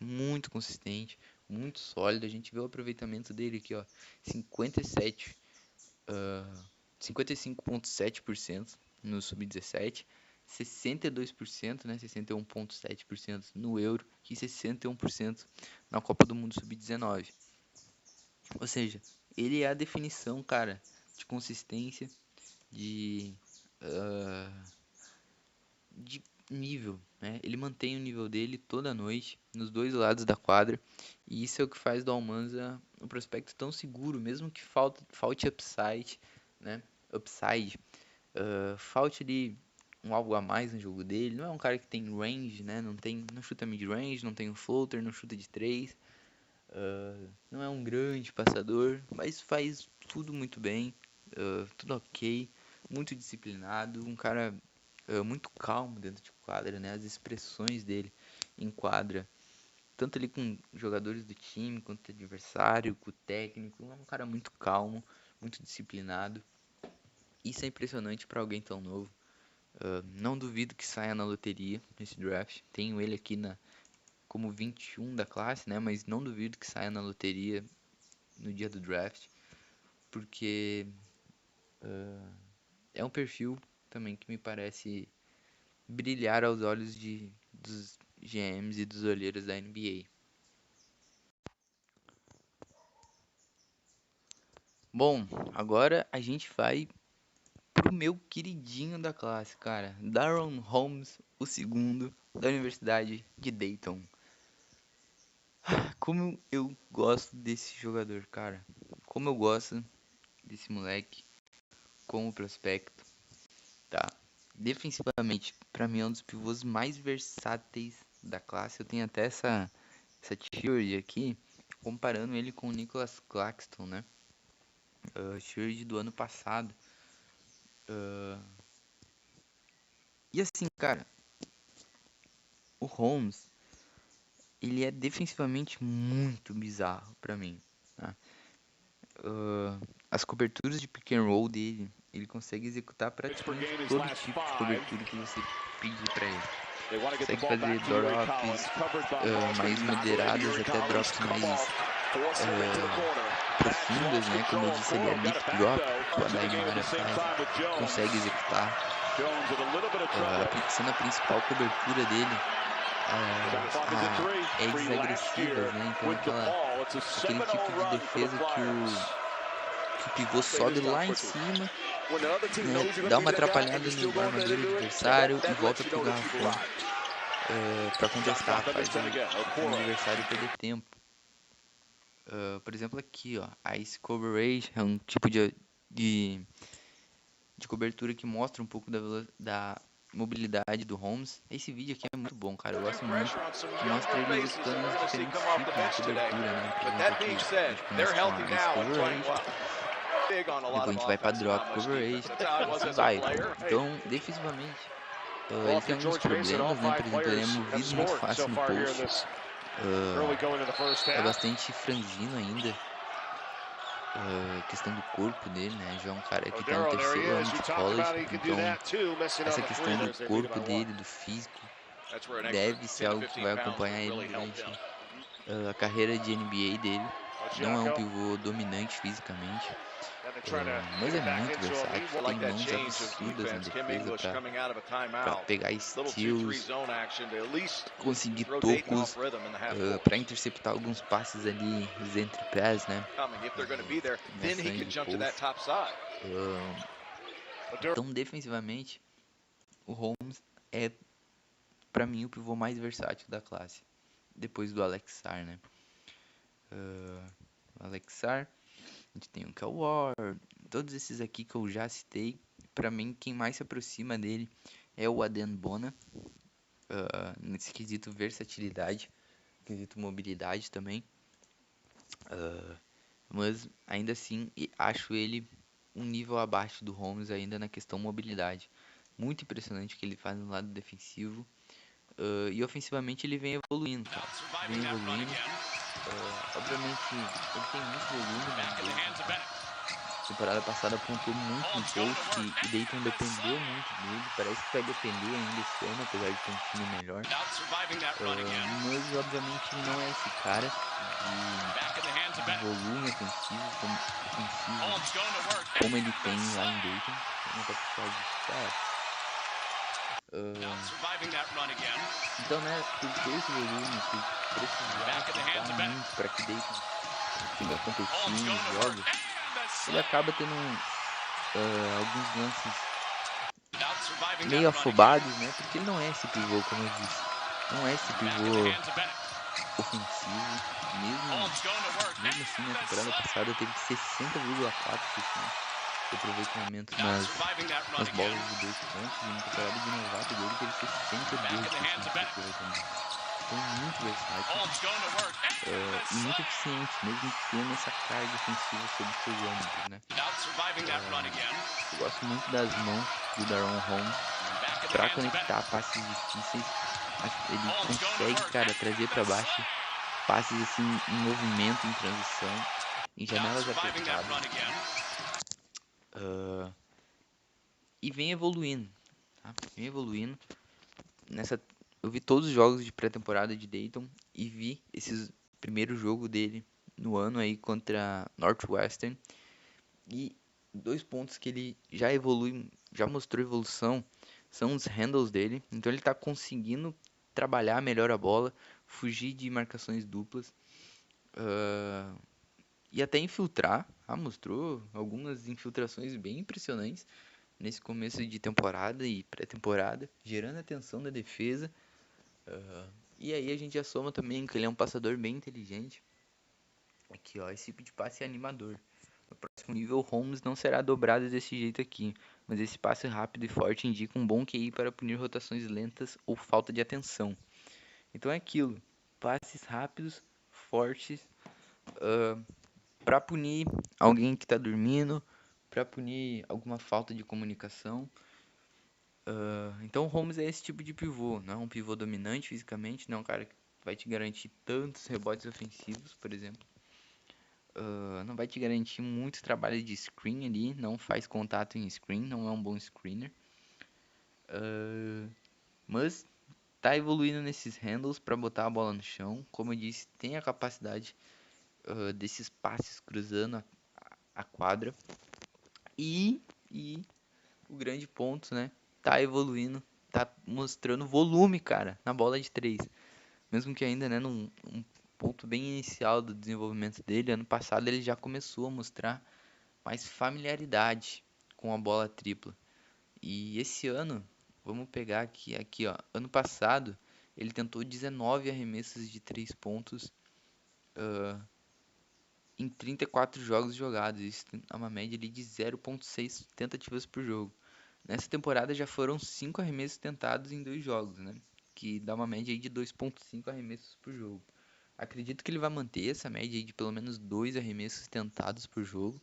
muito sólido. A gente vê o aproveitamento dele aqui, ó, 55.7% no Sub-17, 62%, né, 61.7% no Euro e 61% na Copa do Mundo Sub-19. Ou seja, ele é a definição, cara, de consistência, de nível, né? Ele mantém o nível dele toda noite, nos dois lados da quadra, e isso é o que faz do Almanza um prospecto tão seguro, mesmo que falte upside, né? Falte ali algo a mais no jogo dele. Não é um cara que tem range, né? Não chuta mid-range, não tem um floater, não chuta de 3. Não é um grande passador, mas faz tudo muito bem, tudo ok, muito disciplinado, um cara muito calmo dentro de quadra, né? As expressões dele em quadra, tanto ali com jogadores do time, quanto adversário, com o técnico, é um cara muito calmo, muito disciplinado. Isso é impressionante para alguém tão novo. Não duvido que saia na loteria nesse draft. Tenho ele aqui como 21 da classe, né? Mas não duvido que saia na loteria no dia do draft, porque é um perfil também que me parece brilhar aos olhos dos GMs e dos olheiros da NBA. Bom, agora a gente vai pro meu queridinho da classe, cara. Darron Holmes, o segundo, da Universidade de Dayton. Como eu gosto desse jogador, cara. Como eu gosto desse moleque como prospecto, tá? Defensivamente, pra mim é um dos pivôs mais versáteis da classe. Eu tenho até essa theory aqui, comparando ele com o Nicholas Claxton, né? Theory do ano passado. E assim, cara, o Holmes, ele é defensivamente muito bizarro pra mim, tá? As coberturas de pick and roll dele, ele consegue executar praticamente todo tipo de cobertura que você pedir pra ele. Consegue fazer drops mais moderadas, até drops mais profundas, né? Como eu disse, ele é deep drop, o Adaimara faz, consegue executar. Sendo a principal cobertura dele edges agressivas, né? Então aquele tipo de defesa que o pivô sobe lá em cima, né? Dá uma atrapalhada no armador adversário e volta pro garrafão para contestar, faz o adversário perder tempo. Por exemplo aqui, ó, Ice Coverage é um tipo de cobertura que mostra um pouco da mobilidade do Holmes. Esse vídeo aqui é muito bom, cara. Eu gosto muito que mostra ele executando os diferentes tipos de cobertura, né? Por exemplo, aqui a gente começa com Ice Coverage, depois a gente vai pra Drop Coverage, assim vai. Então, defensivamente, ele tem alguns problemas, né? Por exemplo, ele é movido muito fácil no post. É bastante franzino ainda. questão do corpo dele, né? Já é um cara que tá no terceiro ano de college, então essa questão do corpo dele, do físico, deve ser algo que vai acompanhar ele durante a carreira de NBA dele. Não é um pivô dominante fisicamente, mas é muito versátil, tem mãos absurdas na defesa para pegar steals, conseguir tocos, para interceptar alguns passes ali, os entre pés, né? Combinações de post. Então, defensivamente, o Holmes é, para mim, o pivô mais versátil da classe, depois do Alex Sarr, né? Alex Sarr, a gente tem o Kyle Ward, todos esses aqui que eu já citei. Para mim, quem mais se aproxima dele é o Adem Bona, nesse quesito versatilidade, quesito mobilidade também. Mas ainda assim, acho ele um nível abaixo do Holmes ainda na questão mobilidade. Muito impressionante o que ele faz no lado defensivo. E ofensivamente ele vem evoluindo, cara. Vem evoluindo. Obviamente ele tem muito volume, né? Temporada passada pontuou muito no post e Dayton dependeu muito dele. Parece que vai depender ainda esse ano, apesar de ter um time melhor. Mas obviamente ele não é esse cara de volume ofensivo como ele tem lá em Dayton. Vamos até puxar de stats. Então, né, por ter esse volume, por precisar pontuar muito para que Dayton consiga competir nos jogos, ele acaba tendo alguns lances meio afobados, né? Porque ele não é esse pivô, como eu disse. Não é esse pivô ofensivo. Mesmo assim, na temporada passada teve 60,4% de aproveitamento nas bolas de 2 pontos. E na temporada de novato dele teve 62% de aproveitamento. Então, muito versátil e muito eficiente, mesmo tendo essa carga ofensiva sobre seus ombros, né? Eu gosto muito das mãos do Daron Holmes para conectar passes difíceis. Ele consegue, cara, trazer para baixo passes assim em movimento, em transição, em janelas apertadas. E vem evoluindo, tá? Vem evoluindo. Eu vi todos os jogos de pré-temporada de Dayton e vi esse primeiro jogo dele no ano aí contra Northwestern. E 2 pontos que ele já evolui, já mostrou evolução, são os handles dele. Então ele está conseguindo trabalhar melhor a bola, fugir de marcações duplas e até infiltrar. Mostrou algumas infiltrações bem impressionantes nesse começo de temporada e pré-temporada, gerando a atenção da defesa. E aí a gente já soma também que ele é um passador bem inteligente. Aqui, ó, esse tipo de passe é animador. No próximo nível, Holmes não será dobrado desse jeito aqui, mas esse passe rápido e forte indica um bom QI para punir rotações lentas ou falta de atenção. Então é aquilo, passes rápidos, fortes, para punir alguém que está dormindo, para punir alguma falta de comunicação. Então o Holmes é esse tipo de pivô, não é um pivô dominante fisicamente, não é um cara que vai te garantir tantos rebotes ofensivos, por exemplo. Não vai te garantir muito trabalho de screen ali, não faz contato em screen, não é um bom screener. Mas tá evoluindo nesses handles para botar a bola no chão. Como eu disse, tem a capacidade desses passes cruzando a quadra. E o grande ponto, né? Tá evoluindo, tá mostrando volume, cara, na bola de 3. Mesmo que ainda, né, num ponto bem inicial do desenvolvimento dele, ano passado ele já começou a mostrar mais familiaridade com a bola tripla. E esse ano, vamos pegar aqui ó, ano passado ele tentou 19 arremessos de 3 pontos em 34 jogos jogados. Isso é uma média ali de 0,6 tentativas por jogo. Nessa temporada já foram 5 arremessos tentados em 2 jogos, né? Que dá uma média aí de 2,5 arremessos por jogo. Acredito que ele vai manter essa média aí de pelo menos 2 arremessos tentados por jogo.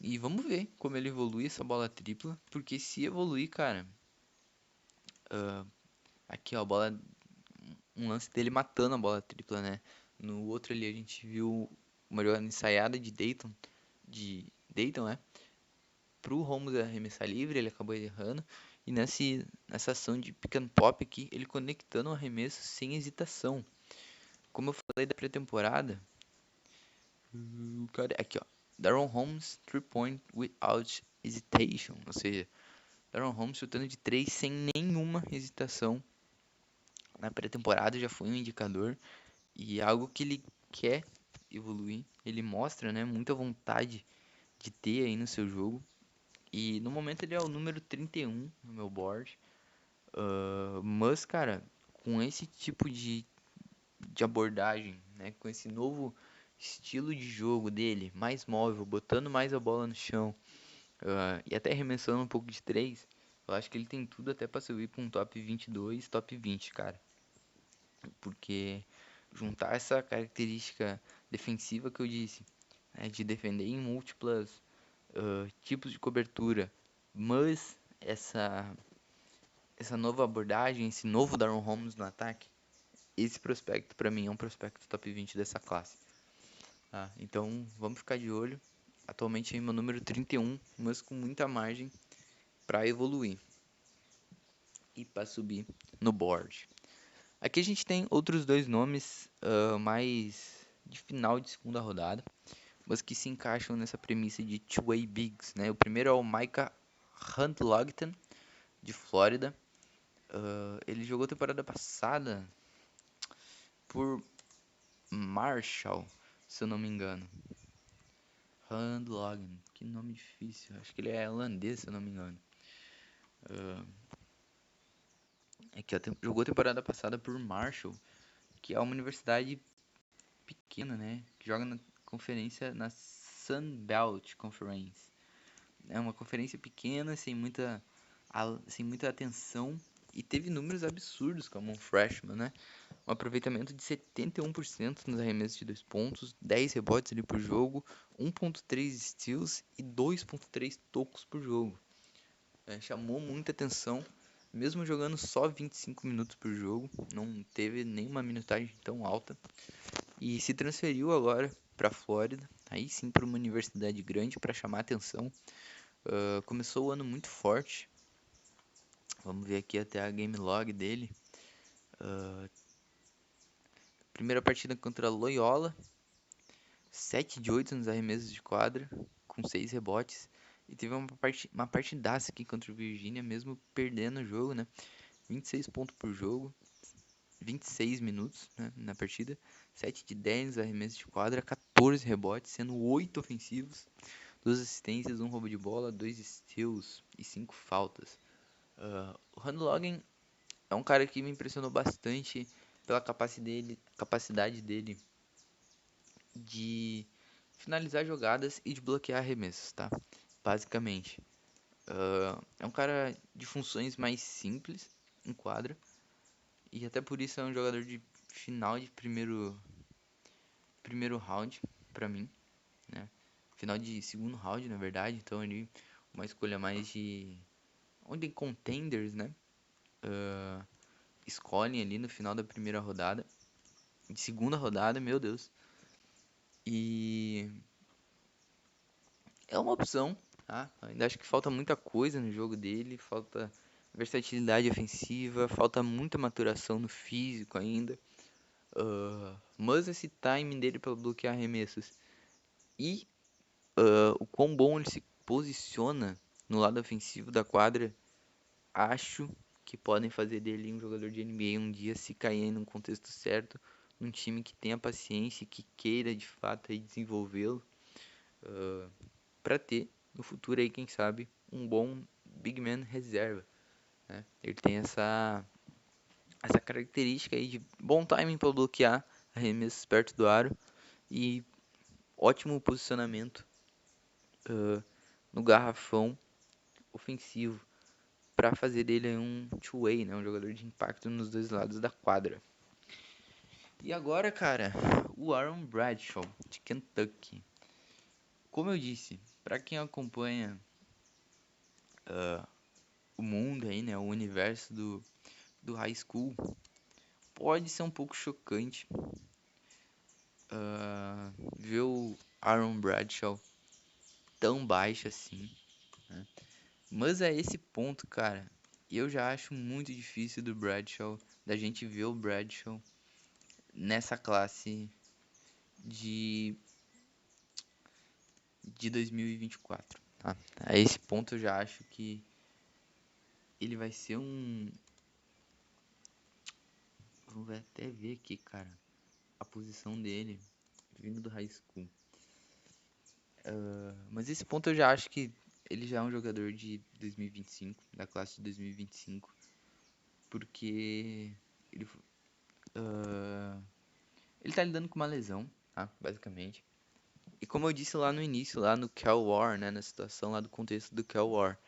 E vamos ver como ele evolui essa bola tripla. Porque se evoluir, cara... aqui ó, a bola... Um lance dele matando a bola tripla, né? No outro ali a gente viu uma jogada ensaiada de Dayton de Dayton, né? Pro Holmes arremessar livre, ele acabou errando. E nessa ação de pick and pop aqui, ele conectando o arremesso sem hesitação. Como eu falei da pré-temporada, aqui ó, Daron Holmes 3-point without hesitation, ou seja, Daron Holmes chutando de 3 sem nenhuma hesitação. Na pré-temporada já foi um indicador e algo que ele quer evoluir. Ele mostra, né, muita vontade de ter aí no seu jogo. E no momento ele é o número 31 no meu board. Mas, cara, com esse tipo de abordagem, né, com esse novo estilo de jogo dele, mais móvel, botando mais a bola no chão, e até arremessando um pouco de 3, eu acho que ele tem tudo até para subir para um top 22, top 20, cara. Porque juntar essa característica defensiva que eu disse, né, de defender em múltiplas tipos de cobertura, mas essa nova abordagem, esse novo Daron Holmes no ataque, esse prospecto para mim é um prospecto top 20 dessa classe. Tá? Então vamos ficar de olho. Atualmente é meu número 31, mas com muita margem para evoluir e para subir no board. Aqui a gente tem outros dois nomes mais de final de segunda rodada, mas que se encaixam nessa premissa de two-way bigs, né? O primeiro é o Micah Huntlogton, de Flórida. Ele jogou a temporada passada por Marshall, se eu não me engano. Huntlogton, que nome difícil. Acho que ele é holandês, se eu não me engano. Jogou a temporada passada por Marshall, que é uma universidade pequena, né? Que joga na conferência, na Sun Belt Conference. É uma conferência pequena, sem muita atenção, e teve números absurdos como um freshman, né? Um aproveitamento de 71% nos arremessos de 2 pontos, 10 rebotes ali por jogo, 1.3 steals e 2.3 tocos por jogo. Chamou muita atenção, mesmo jogando só 25 minutos por jogo, não teve nenhuma minutagem tão alta, e se transferiu agora para a Flórida, aí sim para uma universidade grande para chamar atenção. Começou o ano muito forte. Vamos ver aqui até a game log dele. Primeira partida contra Loyola, 7 de 8 nos arremessos de quadra, com 6 rebotes. E teve uma partidaça aqui contra o Virginia, mesmo perdendo o jogo, né? 26 pontos por jogo, 26 minutos, né, na partida. 7 de 10 nos arremessos de quadra, 14 rebotes, sendo 8 ofensivos, 2 assistências, 1 roubo de bola, 2 steals e 5 faltas. O Handlogen é um cara que me impressionou bastante pela capacidade dele de finalizar jogadas e de bloquear arremessos, tá? Basicamente. É um cara de funções mais simples em quadra. E até por isso é um jogador de final de primeiro round pra mim, né? Final de segundo round, na verdade. Então ele uma escolha mais de onde contenders, né? Escolhem ali no final da primeira rodada, de segunda rodada, meu Deus. E é uma opção, tá? Ainda acho que falta muita coisa no jogo dele, falta versatilidade ofensiva, falta muita maturação no físico ainda. Mas esse timing dele para bloquear arremessos e o quão bom ele se posiciona no lado ofensivo da quadra, acho que podem fazer dele um jogador de NBA um dia, se cair num contexto certo, num time que tenha paciência e que queira de fato aí desenvolvê-lo, para ter no futuro aí, quem sabe, um bom big man reserva, né? Ele tem essa característica aí de bom timing para bloquear arremessos perto do aro e ótimo posicionamento no garrafão ofensivo para fazer dele um two-way, né? Um jogador de impacto nos dois lados da quadra. E agora, cara, o Aaron Bradshaw, de Kentucky. Como eu disse, para quem acompanha o mundo aí, né, o universo do high school, pode ser um pouco chocante ver o Aaron Bradshaw tão baixa assim, né? Mas a esse ponto, cara, eu já acho muito difícil do Bradshaw, da gente ver o Bradshaw nessa classe de, de 2024, tá? A esse ponto eu já acho que ele vai ser um... Vou até ver aqui, cara, a posição dele vindo do high school. Mas esse ponto eu já acho que ele já é um jogador de 2025, da classe de 2025, porque ele, ele tá lidando com uma lesão, tá? Basicamente. E como eu disse lá no início, lá no Cal War, né, na situação lá do contexto do Cal War,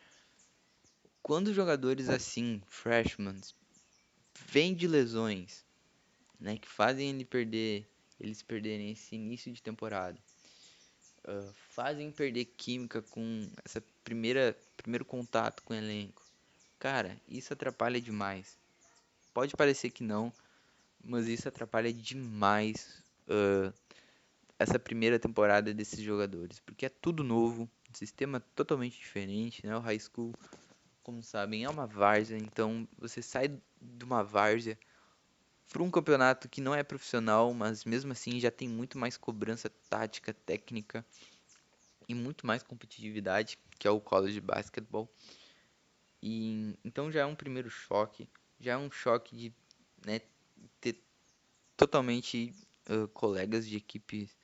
quando jogadores assim, freshmen, vêm de lesões, né, que fazem eles perderem esse início de temporada, fazem perder química com essa primeiro contato com o elenco. Cara, isso atrapalha demais. Pode parecer que não, mas isso atrapalha demais essa primeira temporada desses jogadores, porque é tudo novo, um sistema totalmente diferente, né? O high school, como sabem, é uma várzea, então você sai de uma várzea para um campeonato que não é profissional, mas mesmo assim já tem muito mais cobrança tática, técnica e muito mais competitividade, que é o college basketball. E então já é um primeiro choque, já é um choque de, né, ter totalmente colegas de equipes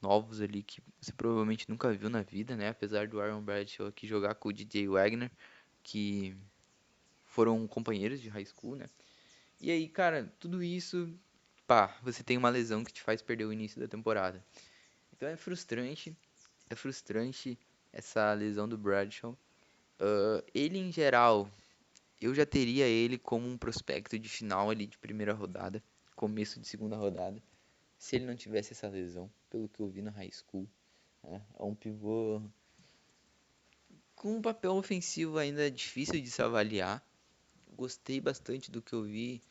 novos ali que você provavelmente nunca viu na vida, né? Apesar do Aaron Bradshaw aqui jogar com o DJ Wagner, que foram companheiros de high school, né? E aí, cara, tudo isso, pá, você tem uma lesão que te faz perder o início da temporada. Então é frustrante essa lesão do Bradshaw. Ele em geral, eu já teria ele como um prospecto de final ali de primeira rodada, começo de segunda rodada, se ele não tivesse essa lesão, pelo que eu vi na high school, né? É um pivô com um papel ofensivo ainda difícil de se avaliar. Gostei bastante do que eu vi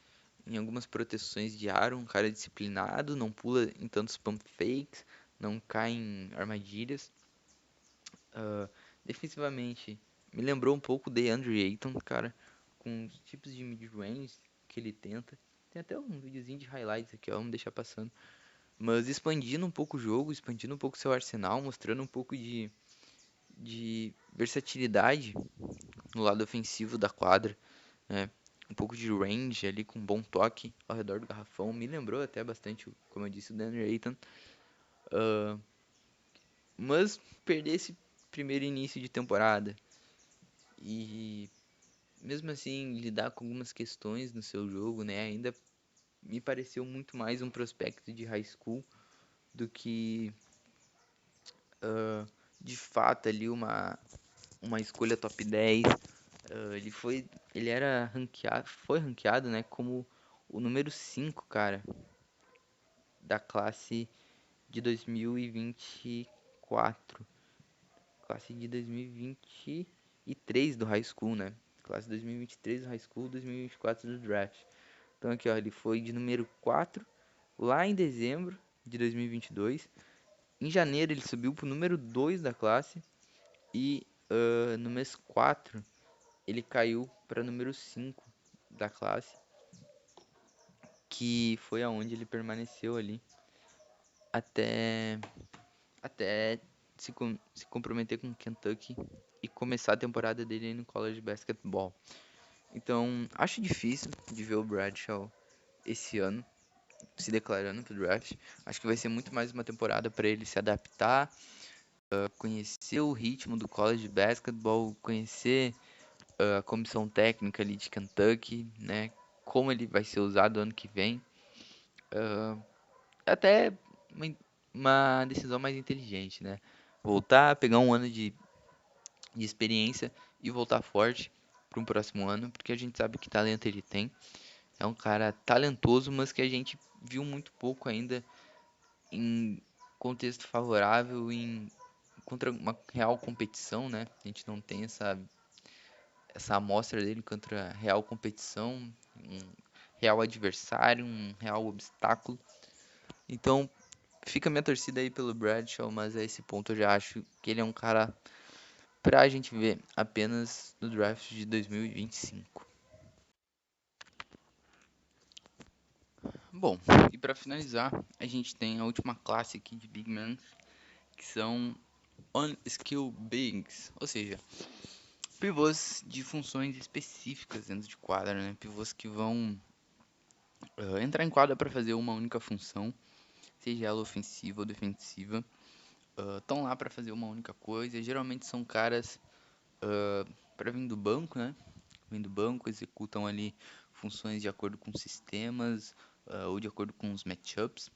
em algumas proteções de aro, um cara disciplinado, não pula em tantos pump fakes, não cai em armadilhas. Defensivamente, me lembrou um pouco de Andrew Ayton, cara, com os tipos de mid-range que ele tenta. Tem até um videozinho de highlights aqui, ó, vamos deixar passando. Mas expandindo um pouco o jogo, expandindo um pouco seu arsenal, mostrando um pouco de versatilidade no lado ofensivo da quadra, né? Um pouco de range ali com um bom toque ao redor do garrafão. Me lembrou até bastante, como eu disse, o Deandre Ayton. Mas perder esse primeiro início de temporada e mesmo assim lidar com algumas questões no seu jogo, né? Ainda me pareceu muito mais um prospecto de high school do que de fato ali uma escolha top 10. Ele era ranqueado, foi ranqueado, né, como o número 5, cara, da classe de 2024. Classe de 2023 do high school, né? Classe 2023 do high school, 2024 do draft. Então aqui, ó, ele foi de número 4 lá em dezembro de 2022. Em janeiro ele subiu pro número 2 da classe e no mês 4 ele caiu para número 5 da classe, que foi aonde ele permaneceu ali até até se comprometer com Kentucky e começar a temporada dele no college basketball. Então, acho difícil de ver o Bradshaw esse ano se declarando pro draft. Acho que vai ser muito mais uma temporada para ele se adaptar, conhecer o ritmo do college basketball, conhecer a comissão técnica ali de Kentucky, né? Como ele vai ser usado ano que vem. Até uma, uma decisão mais inteligente, né? Voltar, pegar um ano de experiência e voltar forte para um próximo ano, porque a gente sabe que talento ele tem. É um cara talentoso, mas que a gente viu muito pouco ainda em contexto favorável, contra uma real competição, né? A gente não tem essa amostra dele contra real competição, um real adversário, um real obstáculo. Então, fica minha torcida aí pelo Bradshaw, mas a esse ponto eu já acho que ele é um cara pra gente ver apenas no draft de 2025. Bom, e pra finalizar, a gente tem a última classe aqui de Big Men, que são On-Skill Bigs, ou seja, pivôs de funções específicas dentro de quadra, né? Pivôs que vão entrar em quadra para fazer uma única função, seja ela ofensiva ou defensiva. Estão lá para fazer uma única coisa. Geralmente são caras para vir do banco, né? Vêm do banco, executam ali funções de acordo com sistemas ou de acordo com os matchups.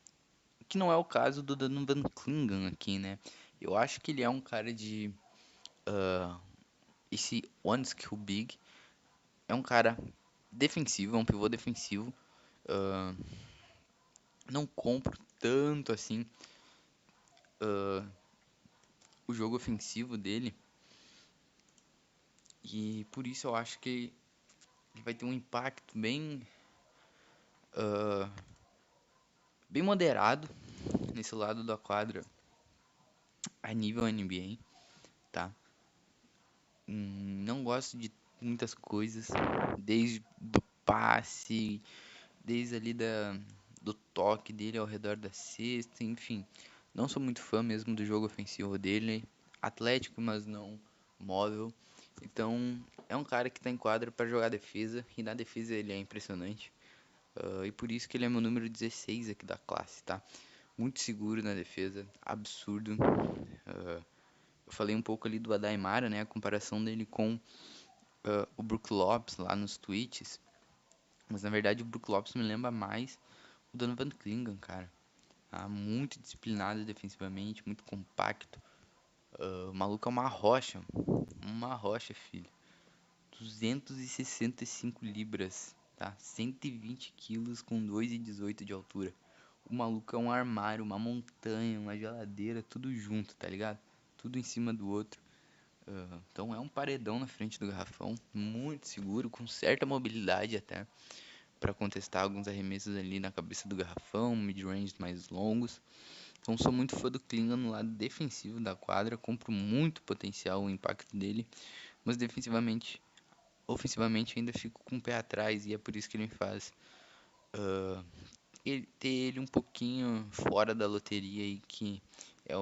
Que não é o caso do Donovan Clingan aqui, né? Eu acho que ele é um cara de esse one skill big. É um cara defensivo, é um pivô defensivo. Não compro tanto assim o jogo ofensivo dele. E por isso eu acho que ele vai ter um impacto bem moderado nesse lado da quadra a nível NBA, tá? Não gosto de muitas coisas, desde do passe, desde ali do toque dele ao redor da cesta, enfim. Não sou muito fã mesmo do jogo ofensivo dele, atlético, mas não móvel. Então, é um cara que tá em quadra para jogar defesa, e na defesa ele é impressionante. E por isso que ele é meu número 16 aqui da classe, tá? Muito seguro na defesa, absurdo. Eu falei um pouco ali do Adaimara, né? A comparação dele com o Brook Lopes lá nos tweets. Mas na verdade o Brook Lopes me lembra mais o Donovan Clingan, cara. Muito disciplinado defensivamente, muito compacto. O maluco é uma rocha. Uma rocha, filho. 265 libras, tá? 120 quilos com 2,18 de altura. O maluco é um armário, uma montanha, uma geladeira, tudo junto, tá ligado? Tudo em cima do outro. Então é um paredão na frente do garrafão, muito seguro, com certa mobilidade até, para contestar alguns arremessos ali na cabeça do garrafão, mid-range mais longos. Então sou muito fã do Klingon no lado defensivo da quadra, compro muito potencial o impacto dele, mas defensivamente, ofensivamente ainda fico com o pé atrás e é por isso que ele me faz ter ele um pouquinho fora da loteria e que é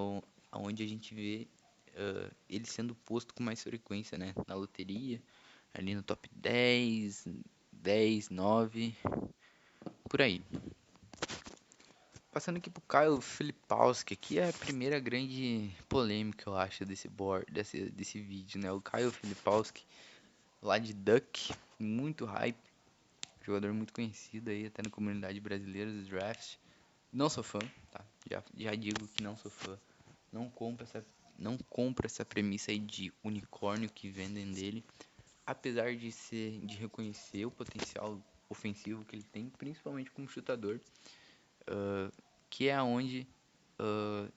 onde a gente vê ele sendo posto com mais frequência, né? Na loteria, ali no top 10, 10, 9, por aí. Passando aqui pro Kyle Filipowski, aqui é a primeira grande polêmica, eu acho, desse vídeo, né? O Kyle Filipowski, lá de Duck, muito hype, jogador muito conhecido aí, até na comunidade brasileira dos drafts. Não sou fã, tá? Já digo que não sou fã. Não compro essa premissa aí de unicórnio que vendem dele. Apesar de reconhecer o potencial ofensivo que ele tem, principalmente como chutador, que é onde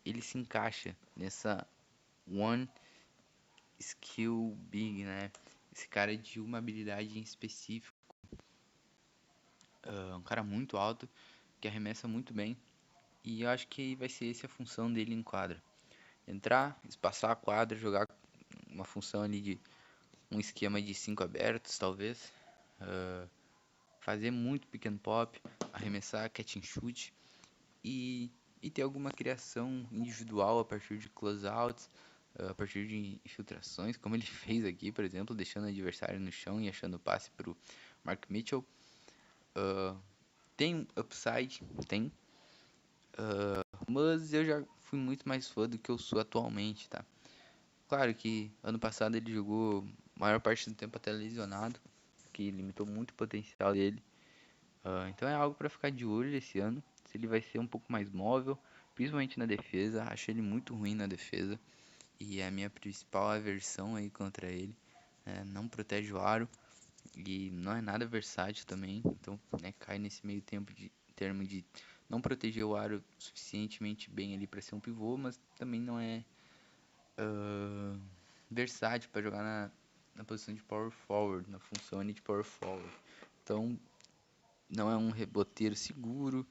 ele se encaixa nessa one skill big, né? Esse cara de uma habilidade em específico, um cara muito alto, que arremessa muito bem, e eu acho que vai ser essa a função dele em quadra. Entrar, espaçar a quadra, jogar uma função ali de um esquema de 5 abertos, talvez. Fazer muito pick and pop, arremessar catch and shoot e ter alguma criação individual a partir de closeouts, a partir de infiltrações, como ele fez aqui, por exemplo, deixando o adversário no chão e achando o passe para o Mark Mitchell. Tem upside, tem, mas eu já fui muito mais fã do que eu sou atualmente, tá? Claro que ano passado ele jogou a maior parte do tempo até lesionado, que limitou muito o potencial dele. Então é algo para ficar de olho esse ano, se ele vai ser um pouco mais móvel, principalmente na defesa. Acho ele muito ruim na defesa e é a minha principal aversão aí contra ele. Não protege o aro e não é nada versátil também, então cai nesse meio termo de não proteger o aro suficientemente bem ali para ser um pivô, mas também não é versátil para jogar na posição de power forward, na função de power forward. Então não é um reboteiro seguro,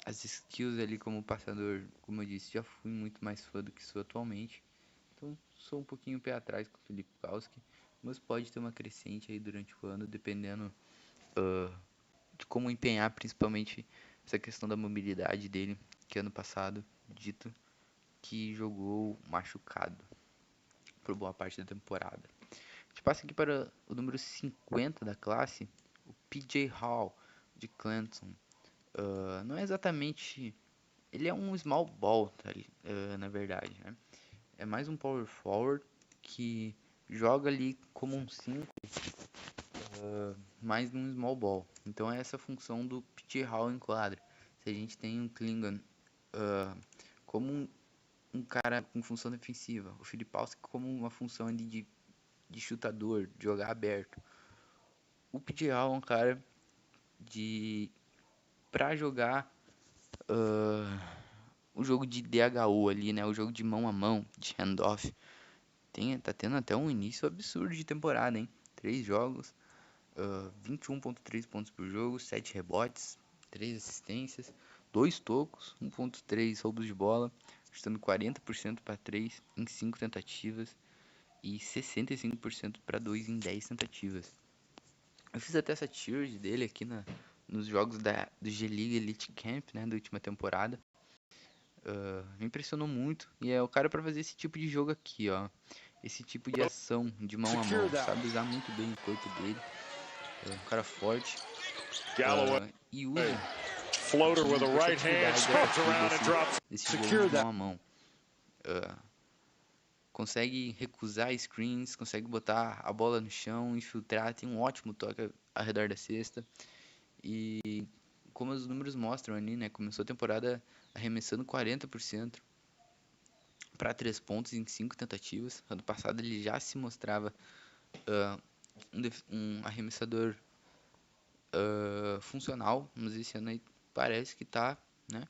As skills ali como passador, como eu disse, já fui muito mais fã do que sou atualmente. Então sou um pouquinho pé atrás com o Filipowski, mas pode ter uma crescente aí durante o ano, dependendo de como empenhar, principalmente essa questão da mobilidade dele, que ano passado, dito que jogou machucado por boa parte da temporada. A gente passa aqui para o número 50 da classe, o PJ Hall, de Clemson. Não é exatamente... Ele é um small ball, na verdade, né? É mais um power forward que joga ali como um 5, mais num small ball. Então é essa a função do PJ Hall em quadra. Se a gente tem um Klingon como um cara com função defensiva, o Filipowski como uma função ali de chutador, de jogar aberto. O PJ Hall é um cara pra jogar o jogo de DHO ali, né? O jogo de mão a mão, de handoff. Tá tendo até um início absurdo de temporada, hein? 3 jogos, 21.3 pontos por jogo, 7 rebotes, 3 assistências, 2 tocos, 1.3 roubos de bola, chutando 40% para 3 em 5 tentativas e 65% para 2 em 10 tentativas. Eu fiz até essa tier dele aqui nos jogos do G-League Elite Camp, né, da última temporada. Me impressionou muito e é o cara para fazer esse tipo de jogo aqui, ó. Esse tipo de ação de mão a mão, sabe usar muito bem o corpo dele. É um cara forte e usa floater with a right hand, spins around and drops. Desse jogo de mão a mão. Consegue recusar screens, consegue botar a bola no chão, infiltrar, tem um ótimo toque ao redor da cesta. E como os números mostram ali, né, começou a temporada arremessando 40% para 3 pontos em 5 tentativas. Ano passado ele já se mostrava um arremessador funcional, mas esse ano aí parece que tá, né,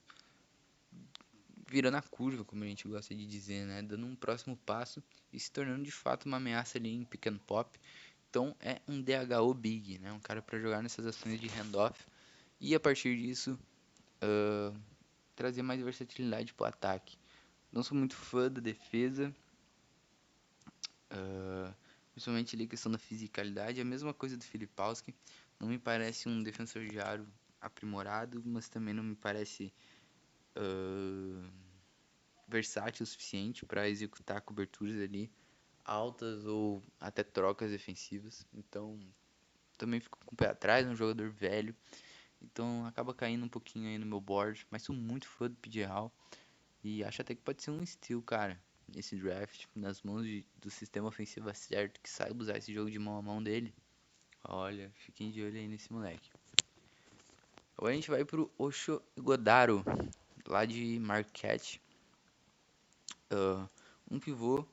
virando a curva, como a gente gosta de dizer, né, dando um próximo passo e se tornando de fato uma ameaça ali em pick and pop. Então é um DHO big, né, um cara para jogar nessas ações de handoff e a partir disso trazer mais versatilidade para o ataque. Não sou muito fã da defesa, principalmente ali a questão da fisicalidade. A mesma coisa do Filipowski. Não me parece um defensor de aro aprimorado, mas também não me parece versátil o suficiente para executar coberturas ali altas ou até trocas defensivas. Então também fico com o pé atrás, um jogador velho. Então acaba caindo um pouquinho aí no meu board, mas sou muito fã do PJ Hall e acho até que pode ser um steal, cara, esse draft, nas mãos do sistema ofensivo certo, que saiba usar esse jogo de mão a mão dele. Olha, fiquem de olho aí nesse moleque. Agora a gente vai pro Osho Godaro, lá de Marquette. Um pivô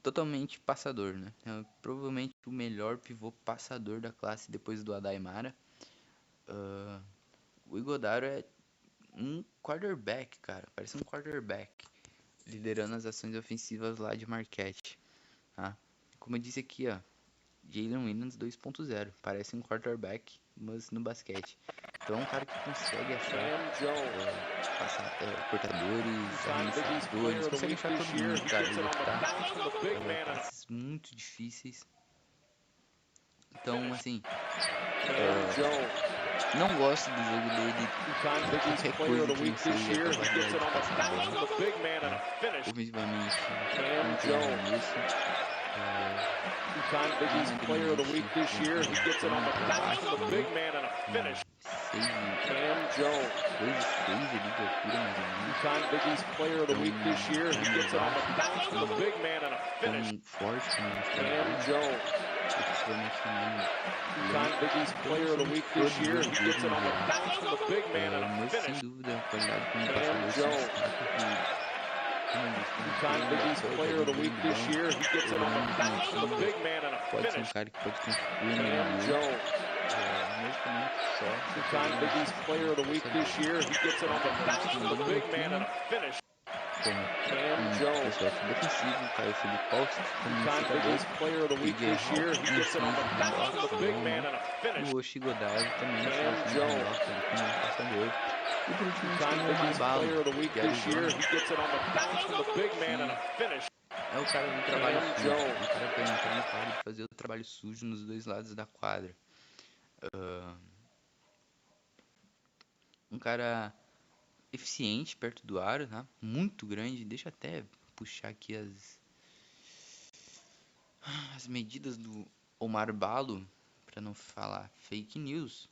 totalmente passador, né? É provavelmente o melhor pivô passador da classe depois do Adaimara. O Igodaro é um quarterback, cara. Parece um quarterback liderando as ações ofensivas lá de Marquette. Tá? Como eu disse aqui, ó, Jalen Williams 2.0. Parece um quarterback, mas no basquete. Então é um cara que consegue achar portadores, arremessadores, consegue achar todo mundo, cara, executar passes muito difíceis. Então, assim, não gosto do jogo dele, qualquer coisa que não seja capacidade de passar a bola. Ofensivamente, não tem arremesso. Player of the week this year, he gets it on the back from the big man and a finish. Cam Jones. 2'6" ali de altura, mais ou menos. Big East Player of the Week this year, he gets it on the back from the big man and a finish. Forte, Cam Jones. Defensivamente também. Big East Player of the Week this year, he gets it on the back from the big man and a finish. Sem dúvida, a qualidade como passador se destaca. Big East Player of the Week this year, he gets it on the back from the big man and a finish. Pode ser um cara que pode contribuir no NBA. Big East Player of the Week this year, he gets it on the back from the big man and a finish. Como prospecto defensivo, Caio Filipowski, como chutador, PJ Hall, e o Osho Godaro também como passador. E por último a gente tem o Omar Balo, de Arizona. É o cara do trabalho sujo, o cara pra entrar em quadra e fazer o trabalho sujo nos dois lados da quadra. Um cara eficiente perto do aro, tá? Muito grande. Deixa eu até puxar aqui as medidas do Omar Balo, para não falar fake news.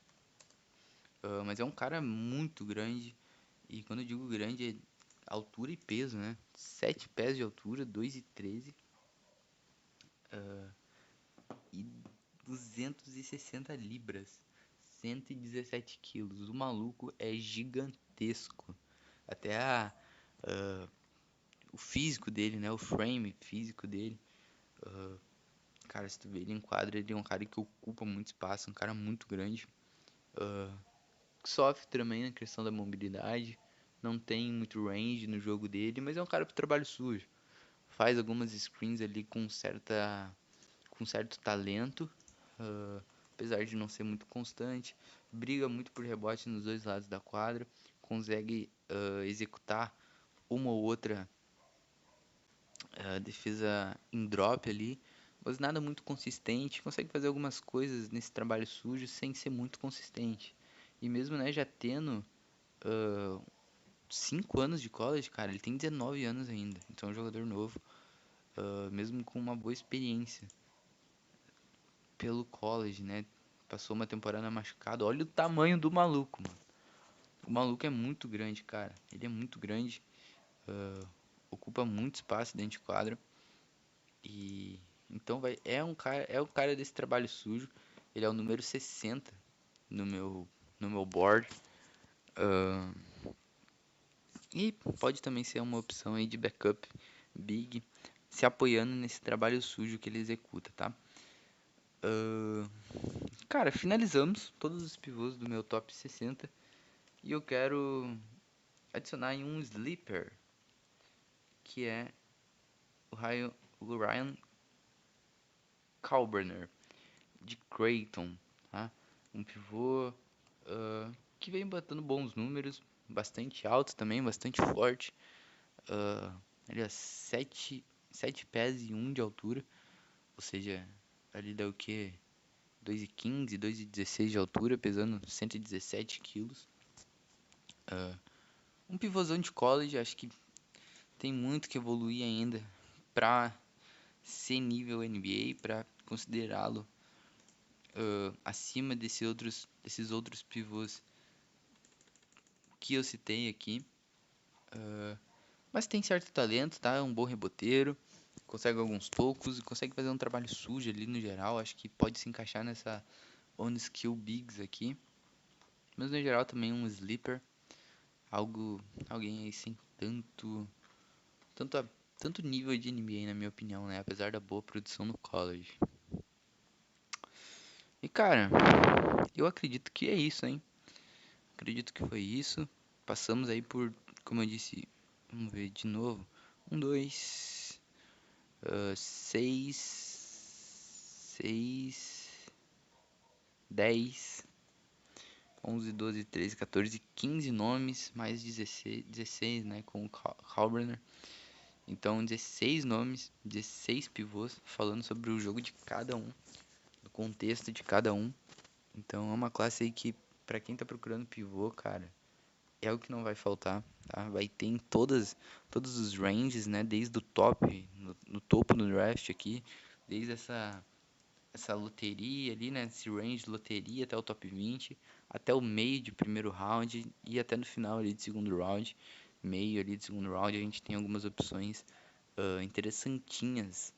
Mas é um cara muito grande. E quando eu digo grande, é altura e peso, né? 7 pés de altura, 2,13 e 260 libras, 117 quilos. O maluco é gigantesco. Até o físico dele, né? O frame físico dele. Cara, se tu vê ele em quadra, ele é um cara que ocupa muito espaço, um cara muito grande. Sofre também na questão da mobilidade. Não tem muito range no jogo dele, mas é um cara pro trabalho sujo. Faz algumas screens ali com certo talento, apesar de não ser muito constante. Briga muito por rebote nos dois lados da quadra. Consegue executar uma ou outra defesa em drop ali, mas nada muito consistente. Consegue fazer algumas coisas nesse trabalho sujo sem ser muito consistente. E mesmo, né, já tendo 5 anos de college, cara, ele tem 19 anos ainda. Então é um jogador novo, mesmo com uma boa experiência pelo college, né? Passou uma temporada machucado. Olha o tamanho do maluco, mano. O maluco é muito grande, cara. Ele é muito grande. Ocupa muito espaço dentro de quadra. E então é o cara desse trabalho sujo. Ele é o número 60 no meu board. E pode também ser uma opção aí de backup big, se apoiando nesse trabalho sujo que ele executa, tá? Cara, finalizamos todos os pivôs do meu top 60 e eu quero adicionar em um sleeper, que é o Ryan Kalberner, de Creighton, tá? Um pivô que vem botando bons números, bastante alto também, bastante forte. Ele é 7 pés e 1 de altura, ou seja, ali dá o que? 2,15, 2,16 de altura, pesando 117 quilos. Um pivôzão de college, acho que tem muito que evoluir ainda para ser nível NBA, para considerá-lo acima desses outros pivôs que eu citei aqui. Mas tem certo talento, tá? É um bom reboteiro, consegue alguns tocos e consegue fazer um trabalho sujo ali no geral. Acho que pode se encaixar nessa on-skill bigs aqui. Mas no geral também um sleeper, alguém aí sem tanto nível de NBA na minha opinião, né? Apesar da boa produção no college. E cara, eu acredito que é isso, hein? Acredito que foi isso. Passamos aí por, como eu disse, vamos ver de novo. 1, 2, 6, 10, 11, 12, 13, 14, 15 nomes, mais 16, né, com o Kalberner. Então, 16 nomes, 16 pivôs, falando sobre o jogo de cada um, do contexto de cada um. Então, é uma classe aí que, pra quem tá procurando pivô, cara, é o que não vai faltar, tá? Vai ter em todos os ranges, né, desde o top, no topo do draft aqui, desde essa loteria ali, né, esse range de loteria até o top 20, até o meio de primeiro round e até no final ali de segundo round, meio ali de segundo round, a gente tem algumas opções interessantinhas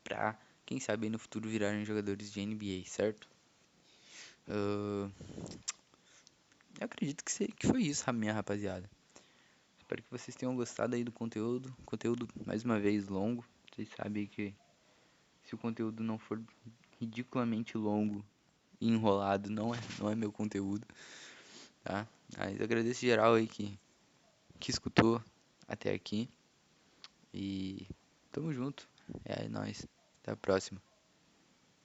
para quem sabe aí no futuro virarem jogadores de NBA, certo? Eu acredito que foi isso, minha rapaziada. Espero que vocês tenham gostado aí do conteúdo. Conteúdo, mais uma vez, longo. Vocês sabem que se o conteúdo não for ridiculamente longo e enrolado, não é meu conteúdo, tá? Mas agradeço geral aí que escutou até aqui. E tamo junto. É nóis. Até a próxima.